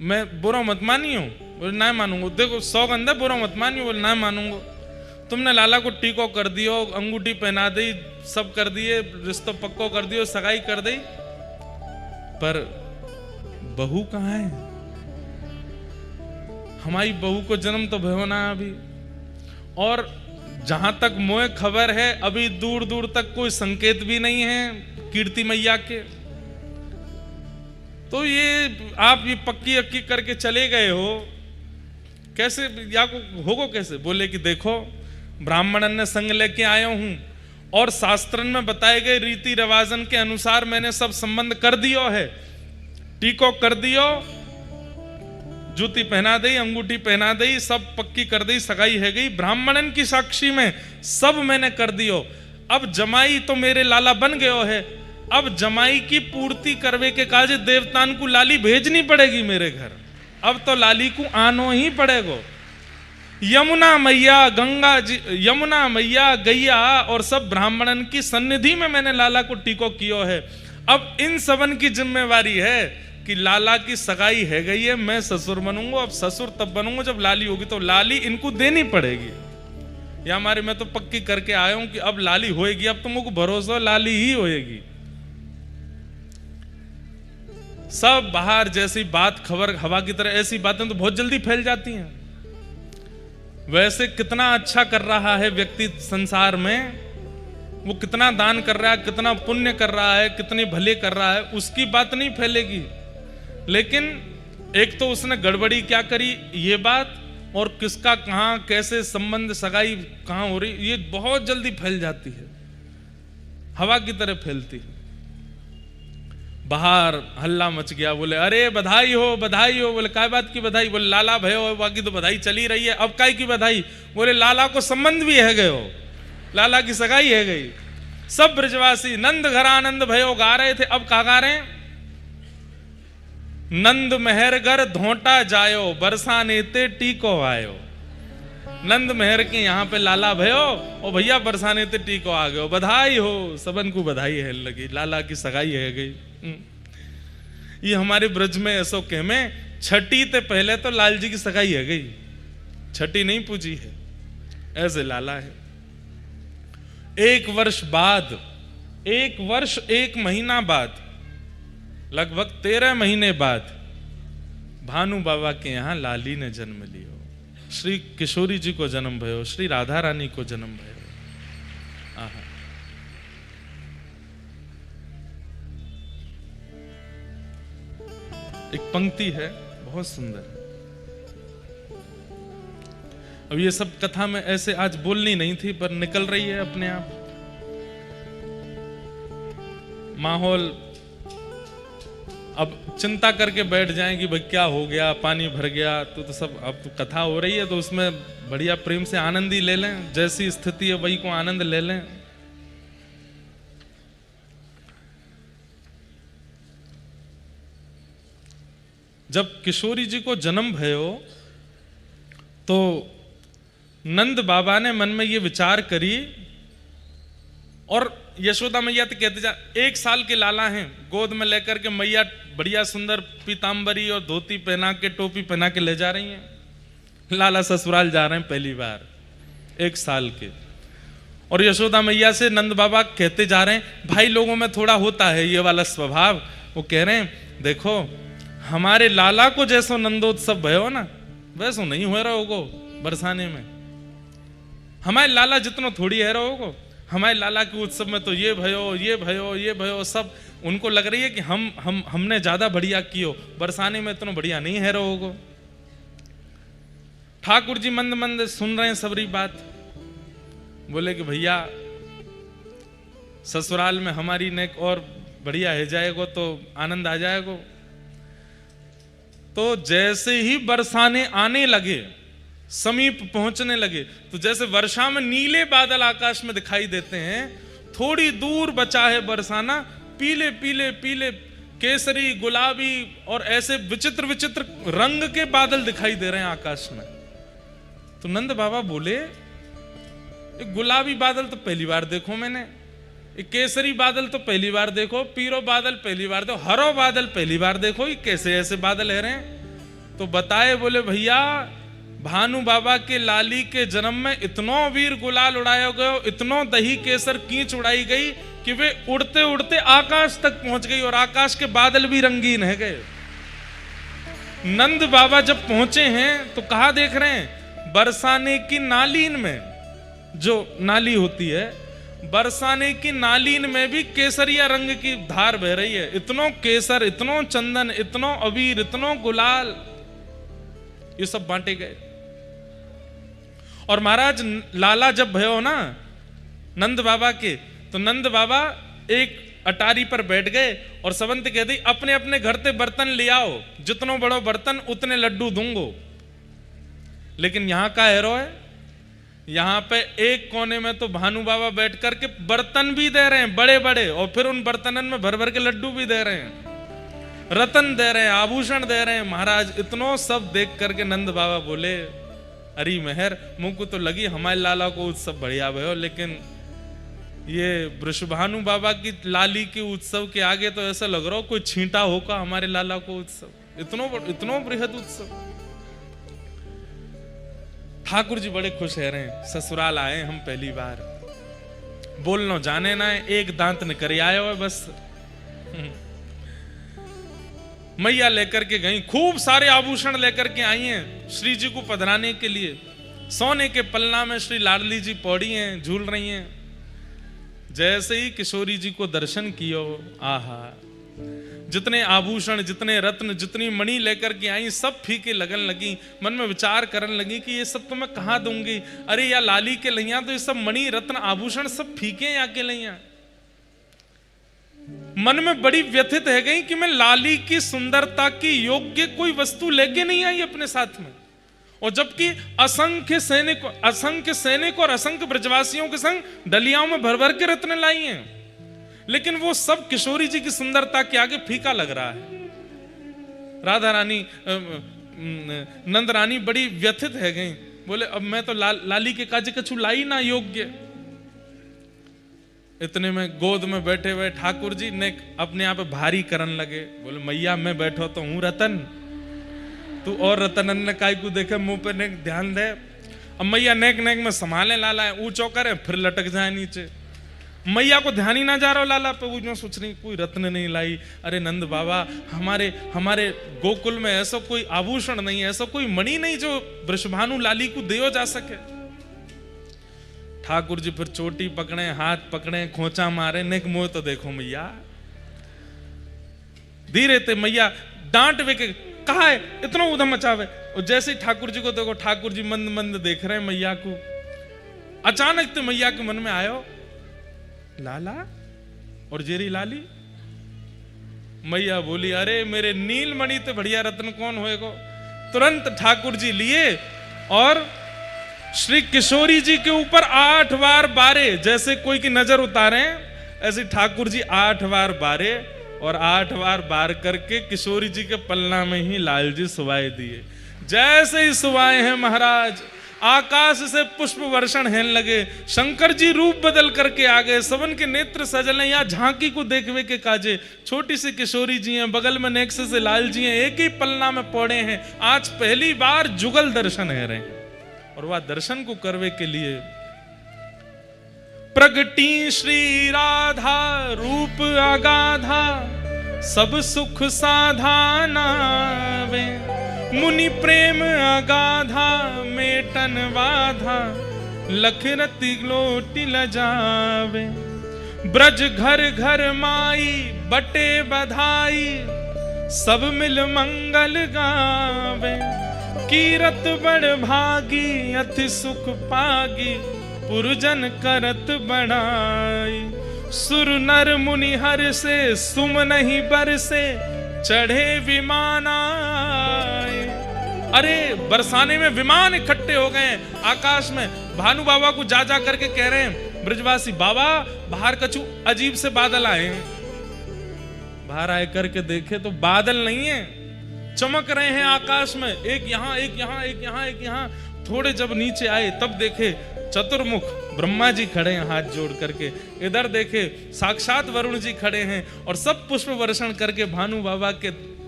मैं बुरा मत मानियो। बोले ना मानूंगा। देखो सौगंध है, बुरा मत मानियो। बोले ना मानूंगा। तुमने लाला को टीको कर दियो, अंगूठी पहना दी, सब कर दिए, रिश्तो पक्को कर दियो, सगाई कर दी, पर बहू कहाँ है? हमारी बहू को जन्म तो भयो ना अभी, और जहां तक मोए खबर है अभी दूर दूर तक कोई संकेत भी नहीं है कीर्ति मैया के। तो ये आप ये पक्की अक्की करके चले गए हो, कैसे या को होगो कैसे? बोले कि देखो ब्राह्मणन ने संग लेके आया हूं और शास्त्रन में बताए गए रीति रिवाजन के अनुसार मैंने सब संबंध कर दियो है, टीको कर दियो, जूती पहना दी, अंगूठी पहना दी, सब पक्की कर दी, सगाई है गई, ब्राह्मणन की साक्षी में सब मैंने कर दियो। अब जमाई तो मेरे लाला बन गयो है, अब जमाई की पूर्ति करवे के काज देवतान को लाली भेजनी पड़ेगी मेरे घर। अब तो लाली को आनो ही पड़ेगो। यमुना मैया, गंगा जी, यमुना मैया, गैया और सब ब्राह्मणन की सन्निधि में मैंने लाला को टीको कियो है। अब इन सबन की जिम्मेवारी है कि लाला की सगाई है गई है, मैं ससुर बनूंगा। अब ससुर तब बनूंगा जब लाली होगी, तो लाली इनको देनी पड़ेगी। या हमारे मैं तो पक्की करके आया हूं कि अब लाली होएगी, अब तुमको भरोसा लाली ही होएगी। सब बाहर जैसी बात खबर हवा की तरह, ऐसी बातें तो बहुत जल्दी फैल जाती हैं। वैसे कितना अच्छा कर रहा है व्यक्ति संसार में, वो कितना दान कर रहा है, कितना पुण्य कर रहा है, कितने भले कर रहा है, उसकी बात नहीं फैलेगी। लेकिन एक तो उसने गड़बड़ी क्या करी ये बात, और किसका कहां कैसे संबंध सगाई कहां हो रही, ये बहुत जल्दी फैल जाती है, हवा की तरह फैलती है। बाहर हल्ला मच गया, बोले अरे बधाई हो बधाई हो। बोले काय बात की बधाई? बोले लाला भयो, बाकी तो बधाई चली रही है, अब काय की बधाई? बोले लाला को संबंध भी है गए हो, लाला की सगाई है गई। सब ब्रजवासी नंद घर आनंद भयो गा रहे थे, अब कहा गा रहे हैं? नंद मेहरगर धोटा जायो, बरसाने ते टीको आयो। नंद मेहर के यहाँ पे लाला भयो और भैया बरसाने ते टीको आ गयो, बधाई हो। सबन को बधाई है लगी, लाला की सगाई है गई। ये हमारे ब्रज में ऐसो कह में छठी ते पहले तो लाल जी की सगाई है गई, छठी नहीं पूजी है, ऐसे लाला है। एक वर्ष बाद, एक वर्ष एक महीना बाद, लगभग 13 महीने बाद भानु बाबा के यहां लाली ने जन्म लियो। श्री किशोरी जी को जन्म भयो, श्री राधा रानी को जन्म भयो। आहा, एक पंक्ति है बहुत सुंदर। अब ये सब कथा में ऐसे आज बोलनी नहीं थी, पर निकल रही है अपने आप। माहौल अब चिंता करके बैठ जाएं कि भाई क्या हो गया, पानी भर गया, तो सब अब तो कथा हो रही है तो उसमें बढ़िया प्रेम से आनंद ही ले लें, जैसी स्थिति है वही को आनंद ले लें। जब किशोरी जी को जन्म भयो तो नंद बाबा ने मन में ये विचार करी, और यशोदा मैया तो कहते जा 1 साल के लाला हैं, गोद में लेकर के मैया बढ़िया सुंदर पीतांबरी और धोती पहना के, टोपी पहना के ले जा रही हैं। लाला ससुराल जा रहे हैं पहली बार, 1 साल के। और यशोदा मैया से नंद बाबा कहते जा रहे हैं, भाई लोगों में थोड़ा होता है ये वाला स्वभाव। वो कह रहे हैं देखो हमारे लाला को जैसो नंदोत्सव भयो ना, वैसो नहीं हो रहा होगो बरसाने में। हमारे लाला जितनो थोड़ी है रहोगो, हमारे लाला के उत्सव में तो ये भयो ये भयो ये भयो, सब उनको लग रही है कि हमने ज्यादा बढ़िया कियो, बरसाने में इतना बढ़िया नहीं है रहोगो। ठाकुर जी मंद मंद सुन रहे हैं सबरी बात। बोले कि भैया ससुराल में हमारी नेक और बढ़िया है जाएगो तो आनंद आ जाएगो। तो जैसे ही बरसाने आने लगे, समीप पहुंचने लगे, तो जैसे वर्षा में नीले बादल आकाश में दिखाई देते हैं, थोड़ी दूर बचा है बरसाना, पीले पीले पीले केसरी गुलाबी और ऐसे विचित्र विचित्र रंग के बादल दिखाई दे रहे हैं आकाश में। तो नंद बाबा बोले एक गुलाबी बादल तो पहली बार देखो मैंने, एक केसरी बादल तो पहली बार देखो, पीरो बादल पहली बार देखो, हरो बादल पहली बार देखो, ये कैसे ऐसे बादल है रहे हैं? तो बताए, बोले भैया भानु बाबा के लाली के जन्म में इतनो वीर गुलाल उड़ाया गयो, इतनो दही केसर कीच उड़ाई गई कि वे उड़ते उड़ते आकाश तक पहुंच गई, और आकाश के बादल भी रंगीन है गए। नंद बाबा जब पहुंचे हैं तो कहा देख रहे हैं, बरसाने की नालीन में, जो नाली होती है, बरसाने की नालीन में भी केसरिया रंग की धार बह रही है। इतनो केसर, इतनो चंदन, इतनो अबीर, इतनो गुलाल, ये सब बांटे गए। और महाराज लाला जब भयो ना नंद बाबा के, तो नंद बाबा एक अटारी पर बैठ गए और सबंत कह दी, अपने अपने घर से बर्तन ले आओ, जितनो बड़ो बर्तन उतने लड्डू दूंगो। लेकिन यहां का हैरो है, यहां पे एक कोने में तो भानु बाबा बैठ करके बर्तन भी दे रहे हैं बड़े बड़े, और फिर उन बर्तनन में भर भर के लड्डू भी दे रहे हैं, रतन दे रहे हैं, आभूषण दे रहे हैं। महाराज इतनो सब देख करके नंद बाबा बोले, अरे मेहर, मुंह को तो लगी हमारे लाला को उत्सव बढ़िया भयो, लेकिन ये वृषभानु बाबा की लाली के उत्सव के आगे तो ऐसा लग रहा हो कोई छींटा होगा हमारे लाला को उत्सव, इतनो बृहद उत्सव। ठाकुर जी बड़े खुश है रहे, ससुराल आए हम पहली बार, बोलनो जाने ना है, एक दांत निकर आयो है बस। मैया लेकर के गई, खूब सारे आभूषण लेकर के आई हैं श्री जी को पधराने के लिए। सोने के पलना में श्री लाडली जी पौड़ी हैं, झूल रही हैं। जैसे ही किशोरी जी को दर्शन कियो, आहा, जितने आभूषण, जितने रत्न, जितनी मणि लेकर के आई, सब फीके लगन लगी। मन में विचार करने लगी कि ये सब तो मैं कहां दूंगी, अरे या लाली के लैया तो ये सब मणि रत्न आभूषण सब फीके या के लैया। मन में बड़ी व्यथित है गई कि मैं लाली की सुंदरता की योग्य कोई वस्तु लेके नहीं आई अपने साथ में, और जबकि असंख्य सैनिक और असंख्य ब्रजवासियों के संग डलियाओं में भर भर के रत्न लाई हैं, लेकिन वो सब किशोरी जी की सुंदरता के आगे फीका लग रहा है। राधा रानी, नंद रानी बड़ी व्यथित है गई, बोले अब मैं तो लाली के काज कछु लाई ना योग्य। इतने में गोद में बैठे हुए ठाकुर जी ने अपने आप भारी करन लगे, बोले मैया मैं बैठो तो हूं रतन, तू और रतन ने काय को देखे मुंह पे नेक ध्यान दे। अब मैया नेक नेक में संभाले लाला है, ऊंचो करे फिर लटक जाए नीचे। मैया को ध्यान ही ना जा रहा लाला पे, वो सोच रही कोई रत्न नहीं लाई। अरे नंद बाबा, हमारे गोकुल में ऐसा कोई आभूषण नहीं है, ऐसा कोई मणि नहीं जो वृषभानु लाली को दियो जा सके। ठाकुर जी फिर चोटी पकड़े, हाथ पकड़े, खोचा मारे, नेक मुंह तो देखो मैया। धीरे ते मैया डांट वे के कहा है इतना उधम मचावे। और जैसे ही ठाकुर जी को देखो, ठाकुर जी मंद मंद देख रहे हैं मैया को। अचानक तो मैया के मन में आयो, लाला और जेरी लाली। मैया बोली, अरे मेरे नीलमणि तो बढ़िया रत्न कौन होएगो। तुरंत ठाकुर जी लिए और श्री किशोरी जी के ऊपर 8 बार बारे, जैसे कोई की नजर उतारे ऐसे ठाकुर जी 8 बार बारे, और 8 बार बार करके किशोरी जी के पलना में ही लाल जी सुवाए दिए। जैसे ही सुवाए हैं महाराज, आकाश से पुष्प वर्षण हेन लगे, शंकर जी रूप बदल करके आ गए, सबन के नेत्र सजले। या झांकी को देखवे के काजे छोटी सी किशोरी जी हैं, बगल में नेक्स से लाल जी हैं, एक ही पलना में पौड़े हैं। आज पहली बार जुगल दर्शन है रहे, और वह दर्शन को करवे के लिए प्रगटी श्री राधा रूप अगाधा, सब सुख साधाना वे, मुनि प्रेम अगाधा मेटन बाधा, लख रति लोटी लजावे। ब्रज घर घर माई बटे बधाई, सब मिल मंगल गावे। कीरत बड़ भागी अति सुख पागी, पुरजन करत बढ़ाई। सुर नर मुनि हर से सुम नहीं बरसे, चढ़े विमान आए। अरे बरसाने में विमान इकट्ठे हो गए आकाश में। भानु बाबा को जा जा करके कह रहे हैं ब्रजवासी, बाबा बाहर कछु अजीब से बादल आए हैं। बाहर आए करके देखे तो बादल नहीं है, चमक रहे हैं आकाश में, एक यहां एक यहां एक यहां एक यहां। थोड़े जब नीचे आए तब देखे चतुर्मुख ब्रह्मा जी खड़े हैं हाथ जोड़ करके। इधर देखे साक्षात वरुण जी खड़े हैं, और सब पुष्प वर्षण करके भानु बाबा के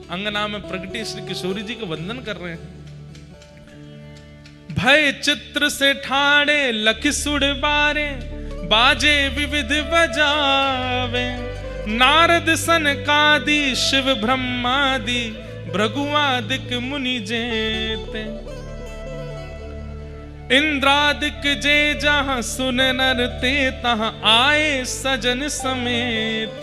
अंगना में प्रगटी श्री किशोरी जी को वंदन कर रहे हैं। भय चित्र से ठाड़े लख सुड़ बारे, बाजे विविध बजावे। नारद सनकादि शिव ब्रह्मादि, भृगुआदिक मुनि जेते। इंद्रादिक जे जहां सुन नर ते तहां आए सजन समेत।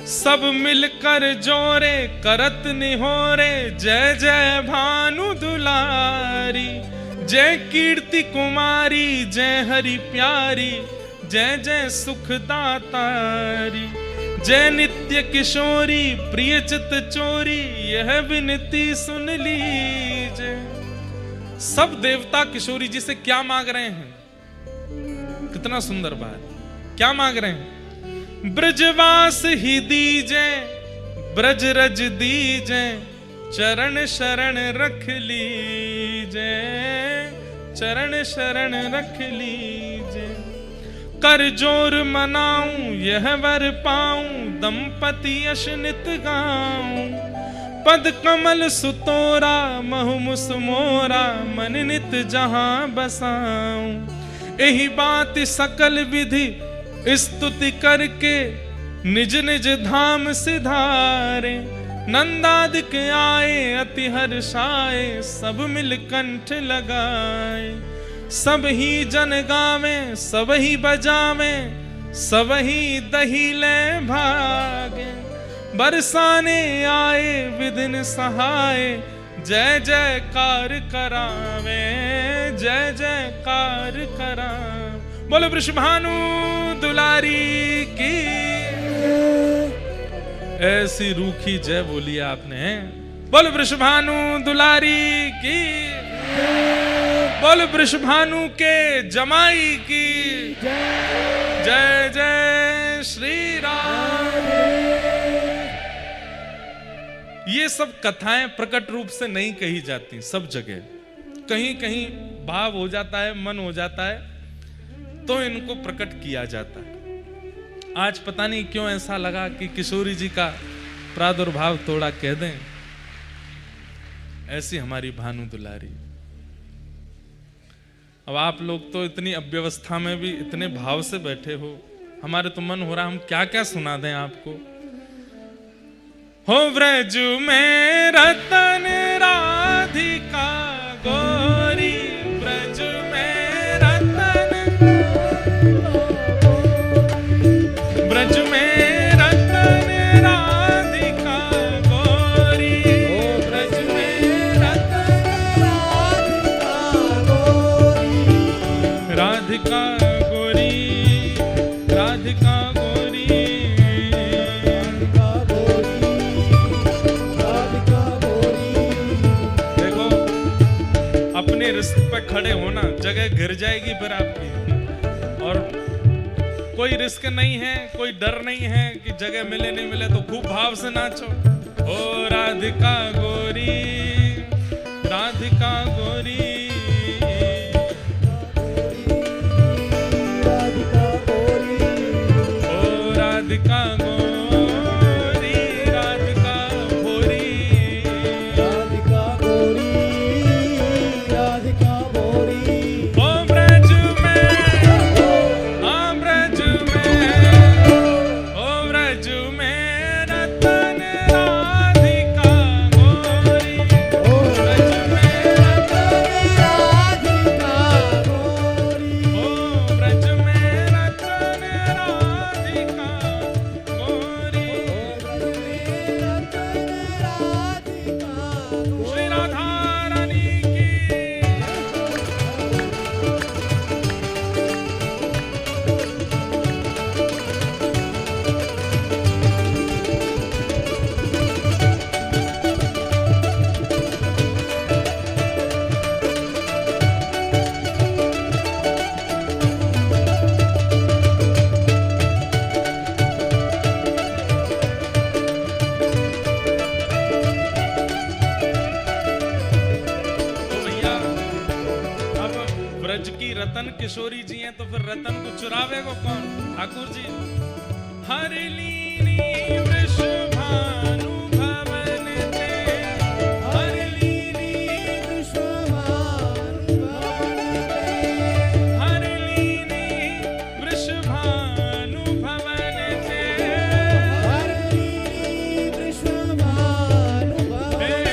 सब मिलकर जोरे करत निहोरे जय जय भानु दुलारी। जय कीर्ति कुमारी जय हरि प्यारी जय जय सुखदातारी। जय नित्य किशोरी प्रिय चित चोरी यह विनती सुन लीजिए। सब देवता किशोरी जी से क्या मांग रहे हैं? कितना सुंदर बात। क्या मांग रहे हैं? ब्रजवास ही दीजे ब्रज रज दीजे चरण शरण रख लीजे। चरण शरण रख लीजे। कर जोर मनाऊं यह वर पाऊं दंपति यश नित गाऊं। पद कमल सुतोरा महु मुस मोरा मन नित जहां बसाऊं। यही बात सकल विधि स्तुति करके निज निज धाम सिधारे। नंदादिक आए अति हर्षाए सब मिल कंठ लगाए। सब ही जन गावे सब ही बजावे सब ही दही ले भागे। बरसाने आए विधिन सहाय जय जयकार करावे जय जयकार करावे। बोलो वृषभानु दुलारी की। ऐसी रूखी जय बोली आपने। बोलो वृषभानु दुलारी की। बोलो वृषभानु के जमाई की जय जय श्री राम। ये सब कथाएं प्रकट रूप से नहीं कही जाती। सब जगह कहीं कहीं भाव हो जाता है मन हो जाता है तो इनको प्रकट किया जाता है। आज पता नहीं क्यों ऐसा लगा कि किशोरी जी का प्रादुर्भाव थोड़ा कह दें। ऐसी हमारी भानु दुलारी। अब आप लोग तो इतनी अव्यवस्था में भी इतने भाव से बैठे हो। हमारे तो मन हो रहा हम क्या क्या सुना दें आपको। हो व्रज में रतन राधिका गोरी। व्रज में रतन ब्रज में रतन राधिका गोरी। ब्रज में रतन राधिका गोरी। राधिका गोरी राधिका गोरी। देखो अपने रिस्क पे खड़े होना, जगह गिर जाएगी फिर आपकी। और कोई रिस्क नहीं है, कोई डर नहीं है कि जगह मिले नहीं मिले, तो खूब भाव से नाचो। ओ राधिका गोरी राधिका गोरी राधिका गोरी। ओ राधिका गोरी राधिका गोरी राधिका गोरी राधिका गोरी। ओ ब्रज में आ ब्रज में ओ ब्रज में रतन राधिका गोरी। ओ ब्रज में रतन राधिका गोरी। ओ ब्रज में रतन राधिका गोरी। श्री राधा रानी की। तो भैया अब ब्रज की रतन किशोरी जी हैं, तो फिर रतन को चुरावेगा कौन? ठाकुर जी। हर लीनी वृषभानु भवन ते। हर लीनी वृषभानु भवन ते। हर लीनी वृषभानु भवन ते। हर लीनी वृषभानु भवन ते।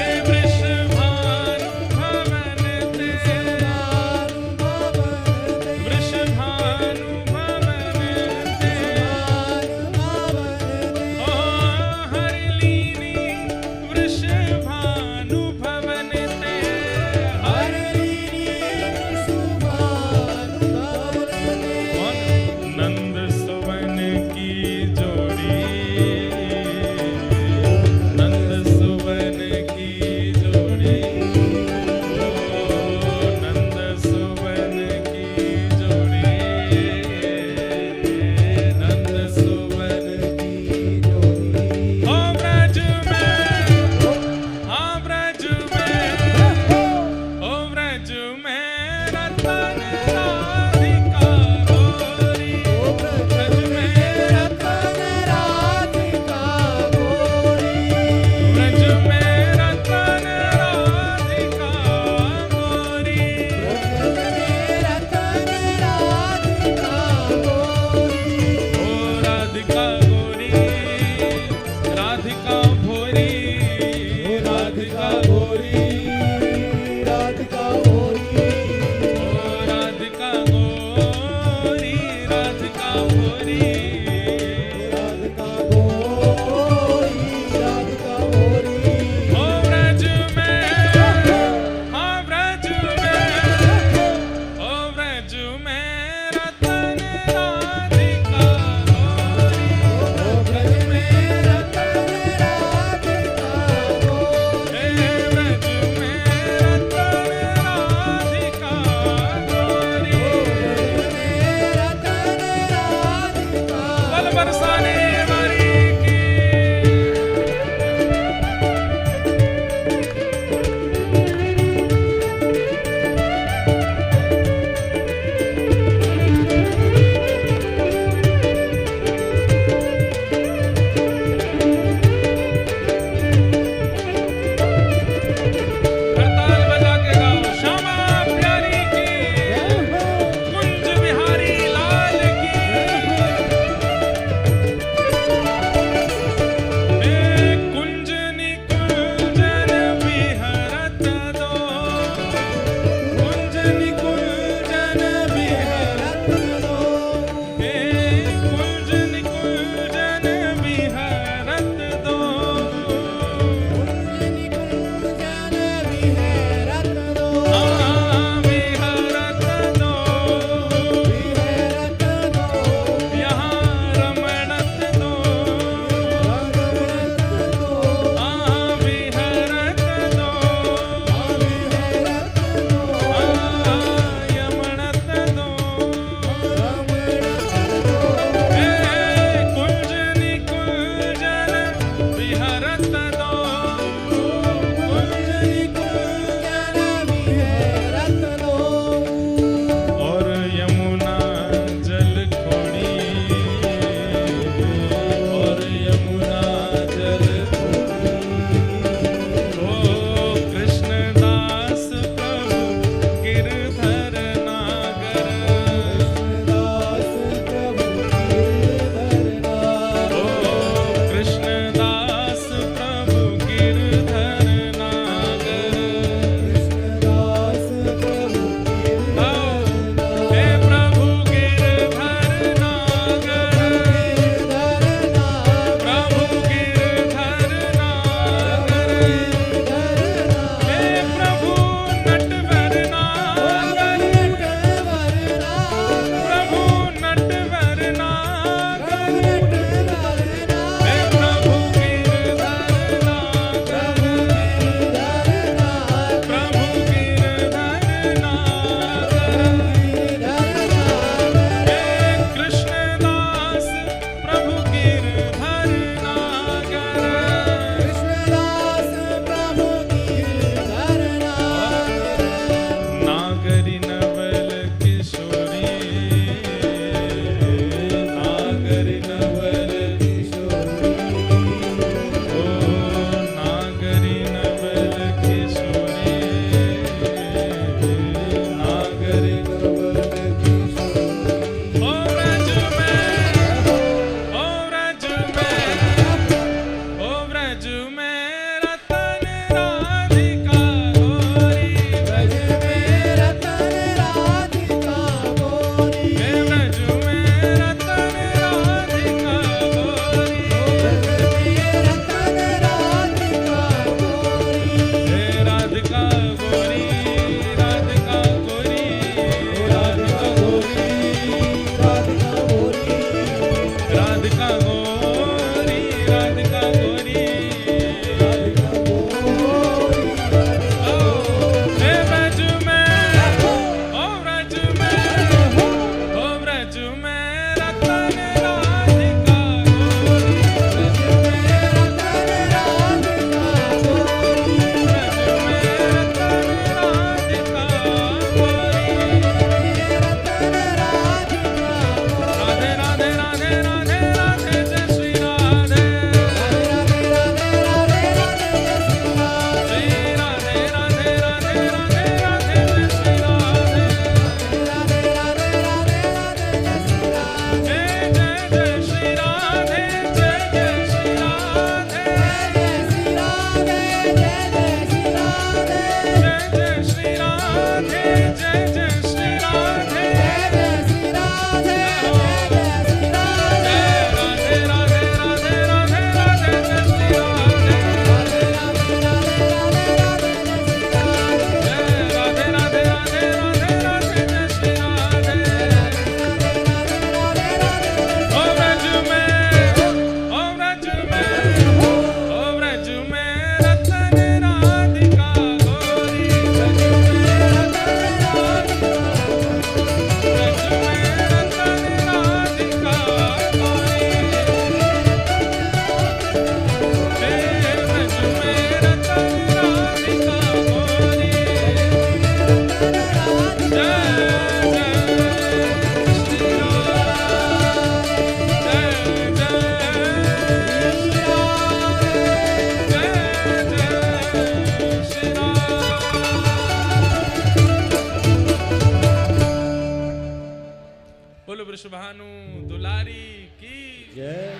बोलो वृषभानु दुलारी की जय।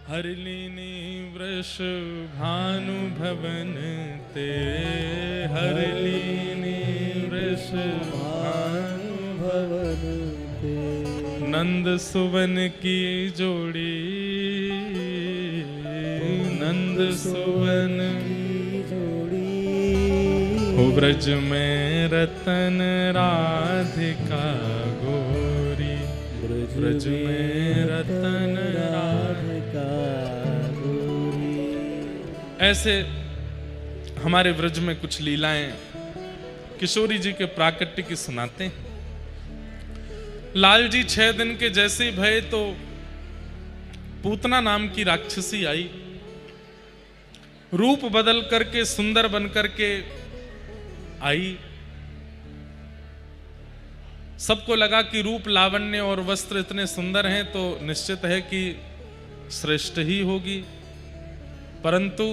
हरलीनी वृषभानु भवन ते, हरलीनी वृषभानु भवन ते, नंद सुवन की जोड़ी, नंद सुवन की जोड़ी, हो ब्रज में रतन राधिका गोरी, ब्रज में रतन राधिका गोरी। ऐसे हमारे ब्रज में कुछ लीलाएं किशोरी जी के प्राकट्य की सुनाते हैं। लाल जी 6 दिन के जैसे ही भये तो पूतना नाम की राक्षसी आई, रूप बदल करके सुंदर बन करके आई। सबको लगा कि रूप लावण्य और वस्त्र इतने सुंदर हैं तो निश्चित है कि श्रेष्ठ ही होगी, परंतु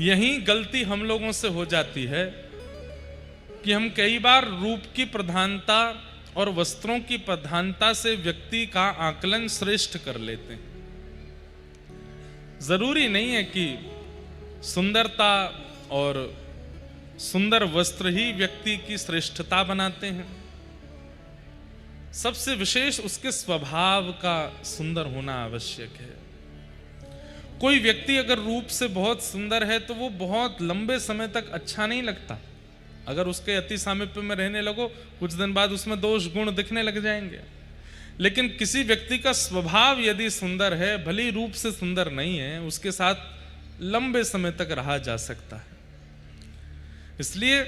यही गलती हम लोगों से हो जाती है कि हम कई बार रूप की प्रधानता और वस्त्रों की प्रधानता से व्यक्ति का आकलन श्रेष्ठ कर लेते हैं। जरूरी नहीं है कि सुंदरता और सुंदर वस्त्र ही व्यक्ति की श्रेष्ठता बनाते हैं। सबसे विशेष उसके स्वभाव का सुंदर होना आवश्यक है। कोई व्यक्ति अगर रूप से बहुत सुंदर है तो वो बहुत लंबे समय तक अच्छा नहीं लगता। अगर उसके अति सामीप्य में रहने लगो, कुछ दिन बाद उसमें दोष गुण दिखने लग जाएंगे। लेकिन किसी व्यक्ति का स्वभाव यदि सुंदर है, भले ही रूप से सुंदर नहीं है, उसके साथ लंबे समय तक रहा जा सकता है। इसलिए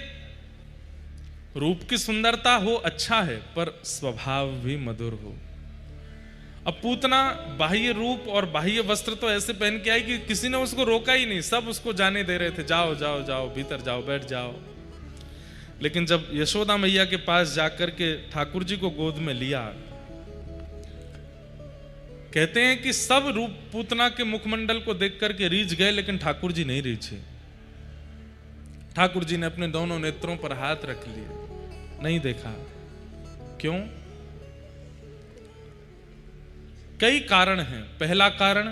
रूप की सुंदरता हो अच्छा है, पर स्वभाव भी मधुर हो। अब पूतना बाह्य रूप और बाह्य वस्त्र तो ऐसे पहन के आई कि किसी ने उसको रोका ही नहीं, सब उसको जाने दे रहे थे, जाओ जाओ जाओ भीतर जाओ, बैठ जाओ। लेकिन जब यशोदा मैया के पास जाकर के ठाकुर जी को गोद में लिया, कहते हैं कि सब रूप पूतना के मुखमंडल को देख करके रीझ गए, लेकिन ठाकुर जी नहीं रीझे। ठाकुर जी ने अपने दोनों नेत्रों पर हाथ रख लिए, नहीं देखा। क्यों? कई कारण हैं। पहला कारण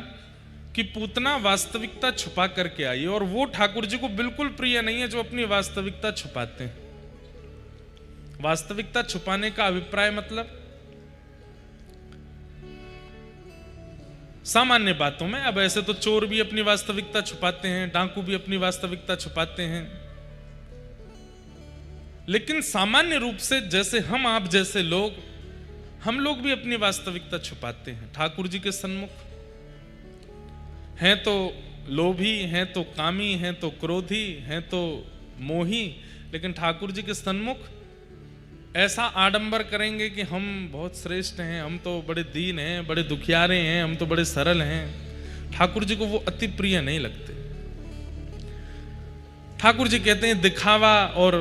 कि पूतना वास्तविकता छुपा करके आई, और वो ठाकुर जी को बिल्कुल प्रिय नहीं है जो अपनी वास्तविकता छुपाते हैं। वास्तविकता छुपाने का अभिप्राय मतलब सामान्य बातों में, अब ऐसे तो चोर भी अपनी वास्तविकता छुपाते हैं, डाकू भी अपनी वास्तविकता छुपाते हैं, लेकिन सामान्य रूप से जैसे हम आप जैसे लोग, हम लोग भी अपनी वास्तविकता छुपाते हैं। ठाकुर जी के सन्मुख हैं तो लोभी, हैं तो कामी, हैं तो क्रोधी, हैं तो मोही, लेकिन ठाकुर जी के सन्मुख ऐसा आडंबर करेंगे कि हम बहुत श्रेष्ठ हैं, हम तो बड़े दीन हैं, बड़े दुखियारे हैं, हम तो बड़े सरल हैं। ठाकुर जी को वो अति प्रिय नहीं लगते। ठाकुर जी कहते हैं दिखावा और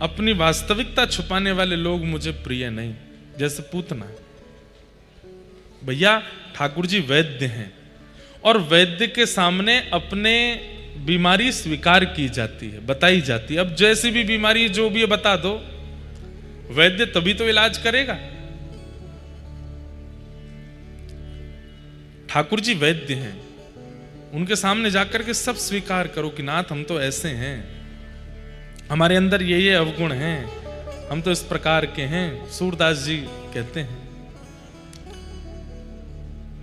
अपनी वास्तविकता छुपाने वाले लोग मुझे प्रिय नहीं। जैसे पूतना, भैया ठाकुर जी वैद्य हैं और वैद्य के सामने अपने बीमारी स्वीकार की जाती है, बताई जाती है। अब जैसी भी बीमारी जो भी है बता दो, वैद्य तभी तो इलाज करेगा। ठाकुर जी वैद्य हैं, उनके सामने जाकर के सब स्वीकार करो कि नाथ हम तो ऐसे हैं, हमारे अंदर ये अवगुण हैं, हम तो इस प्रकार के हैं। सूरदास जी कहते हैं,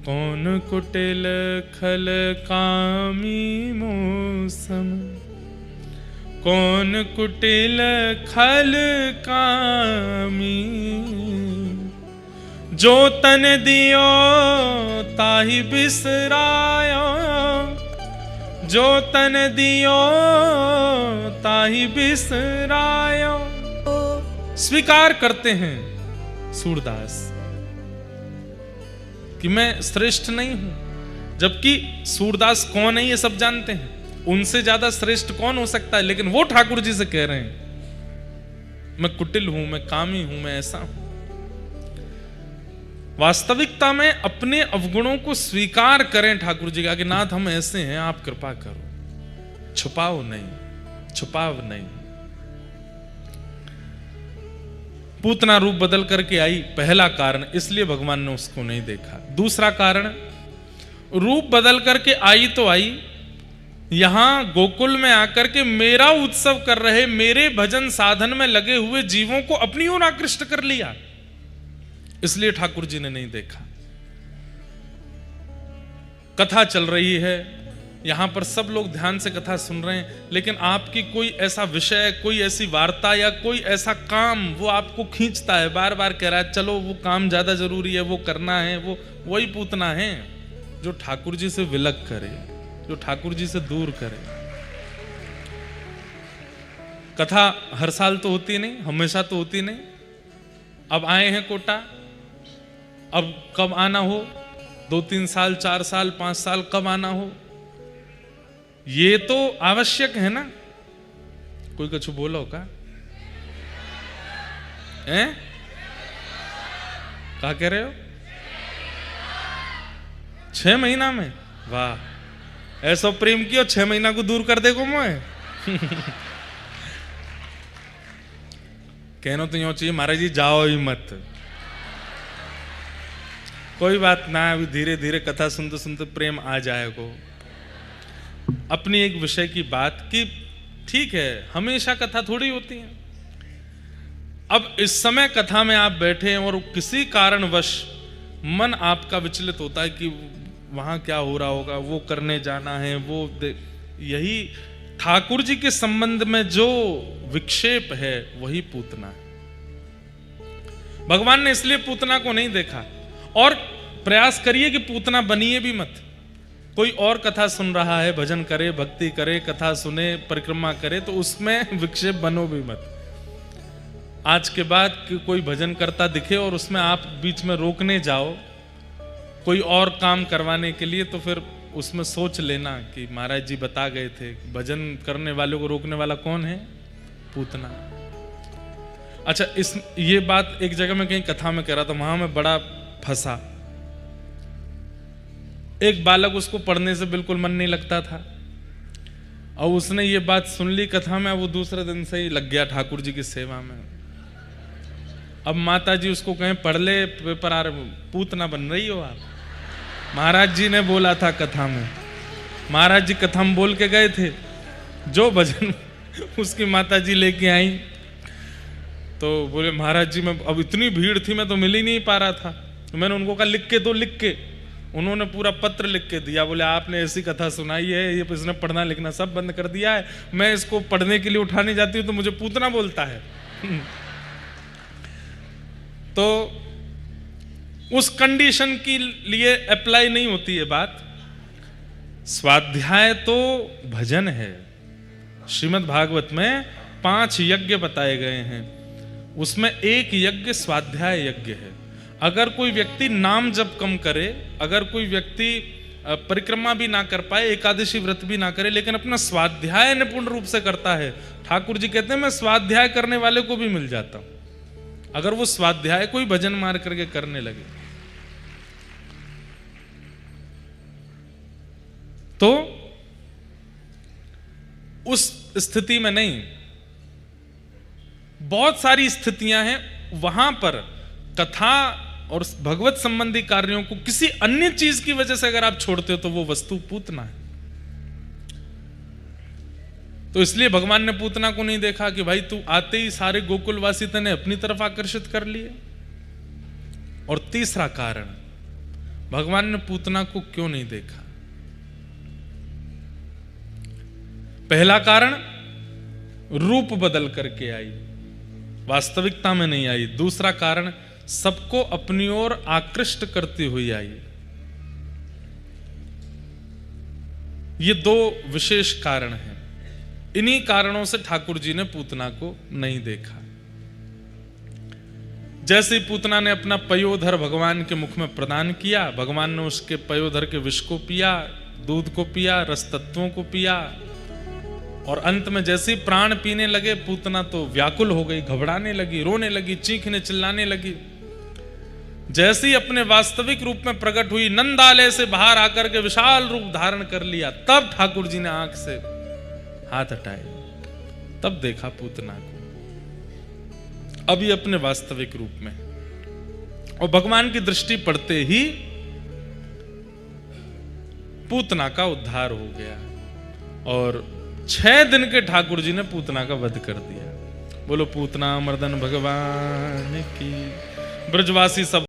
कौन कुटिल खल कामी मौसम, कौन कुटिल खल कामी, जो तन दियो ताहि बिसरायो, जो तन दियो ताहि बिसरायो। स्वीकार करते हैं सूरदास कि मैं श्रेष्ठ नहीं हूं, जबकि सूरदास कौन है ये सब जानते हैं, उनसे ज्यादा श्रेष्ठ कौन हो सकता है। लेकिन वो ठाकुर जी से कह रहे हैं मैं कुटिल हूं, मैं कामी हूं, मैं ऐसा हूं। वास्तविकता में अपने अवगुणों को स्वीकार करें ठाकुर जी का कि नाथ हम ऐसे हैं, आप कृपा करो, छुपाओ नहीं, छुपाव नहीं। पूतना रूप बदल करके आई, पहला कारण, इसलिए भगवान ने उसको नहीं देखा। दूसरा कारण, रूप बदल करके आई तो आई, यहां गोकुल में आकर के मेरा उत्सव कर रहे, मेरे भजन साधन में लगे हुए जीवों को अपनी ओर आकृष्ट कर लिया, इसलिए ठाकुर जी ने नहीं देखा। कथा चल रही है, यहां पर सब लोग ध्यान से कथा सुन रहे हैं, लेकिन आपकी कोई ऐसा विषय, कोई ऐसी वार्ता या कोई ऐसा काम वो आपको खींचता है, बार बार कह रहा है चलो वो काम ज्यादा जरूरी है, वो करना है, वो वही पूतना है जो ठाकुर जी से विलग करे, जो ठाकुर जी से दूर करे। कथा हर साल तो होती नहीं, हमेशा तो होती नहीं। अब आए हैं कोटा, अब कब आना हो, 2-3 साल, 4 साल, 5 साल, कब आना हो, ये तो आवश्यक है ना। कोई कुछ बोलो का हैं? क्या कह रहे हो? 6 महीना में? वाह, ऐसा प्रेम किया 6 महीना को दूर कर देगो मोए। कहना तो यूं चाहिए महाराज जी जाओ ही मत। कोई बात ना, अभी धीरे धीरे कथा सुनते सुनते प्रेम आ जाएगा। अपनी एक विषय की बात कि ठीक है, हमेशा कथा थोड़ी होती है। अब इस समय कथा में आप बैठे हैं और किसी कारणवश मन आपका विचलित होता है कि वहां क्या हो रहा होगा, वो करने जाना है, वो यही ठाकुर जी के संबंध में जो विक्षेप है वही पूतना है। भगवान ने इसलिए पूतना को नहीं देखा। और प्रयास करिए कि पूतना बनिए भी मत। कोई और कथा सुन रहा है, भजन करे, भक्ति करे, कथा सुने, परिक्रमा करे, तो उसमें विक्षेप बनो भी मत। आज के बाद कोई भजन करता दिखे और उसमें आप बीच में रोकने जाओ कोई और काम करवाने के लिए, तो फिर उसमें सोच लेना कि महाराज जी बता गए थे भजन करने वालों को रोकने वाला कौन है? पूतना। अच्छा, ये बात एक जगह में कहीं कथा में कह रहा था, वहां में बड़ा फंसा। एक बालक, उसको पढ़ने से बिल्कुल मन नहीं लगता था, और उसने ये बात सुन ली कथा में, वो दूसरे दिन से ही लग गया ठाकुर जी की सेवा में। अब माता जी उसको कहें पढ़ ले पेपर, आ रहे, पूतना बन रही हो आप। महाराज जी ने बोला था कथा में, महाराज जी कथा में बोल के गए थे, जो भजन उसकी माता जी लेके आई, तो बोले महाराज जी मैं, अब इतनी भीड़ थी मैं तो मिल ही नहीं पा रहा था, तो मैंने उनको कहा लिख के दो, लिख के। उन्होंने पूरा पत्र लिख के दिया, बोले आपने ऐसी कथा सुनाई है, ये इसने पढ़ना लिखना सब बंद कर दिया है, मैं इसको पढ़ने के लिए उठाने जाती हूँ तो मुझे पूतना बोलता है। तो उस कंडीशन के लिए अप्लाई नहीं होती है बात। स्वाध्याय तो भजन है। श्रीमद् भागवत में 5 यज्ञ बताए गए हैं, उसमें एक यज्ञ स्वाध्याय यज्ञ है। अगर कोई व्यक्ति नाम जप कम करे, अगर कोई व्यक्ति परिक्रमा भी ना कर पाए, एकादशी व्रत भी ना करे, लेकिन अपना स्वाध्याय निपुण रूप से करता है, ठाकुर जी कहते हैं मैं स्वाध्याय करने वाले को भी मिल जाता हूं, अगर वो स्वाध्याय कोई भजन मार करके करने लगे तो उस स्थिति में नहीं। बहुत सारी स्थितियां हैं वहां पर कथा और भगवत संबंधी कार्यों को किसी अन्य चीज की वजह से अगर आप छोड़ते हो तो वो वस्तु पूतना है। तो इसलिए भगवान ने पूतना को नहीं देखा कि भाई तू आते ही सारे गोकुलवासी तने अपनी तरफ आकर्षित कर लिए। और तीसरा कारण, भगवान ने पूतना को क्यों नहीं देखा? पहला कारण, रूप बदल करके आई, वास्तविकता में नहीं आई। दूसरा कारण, सबको अपनी ओर आकृष्ट करती हुई आई। ये 2 विशेष कारण हैं। इन्हीं कारणों से ठाकुर जी ने पूतना को नहीं देखा। जैसे ही पूतना ने अपना पयोधर भगवान के मुख में प्रदान किया, भगवान ने उसके पयोधर के विष को पिया, दूध को पिया, रस तत्वों को पिया, और अंत में जैसे ही प्राण पीने लगे, पूतना तो व्याकुल हो गई, घबराने लगी, रोने लगी, चीखने चिल्लाने लगी। जैसे ही अपने वास्तविक रूप में प्रकट हुई, नंदालय से बाहर आकर के विशाल रूप धारण कर लिया, तब ठाकुर जी ने आंख से हाथ हटाए, तब देखा पूतना को। अभी अपने वास्तविक रूप में, और भगवान की दृष्टि पड़ते ही पूतना का उद्धार हो गया और 6 दिन के ठाकुर जी ने पूतना का वध कर दिया। बोलो पूतना मर्दन भगवान की। ब्रजवासी सब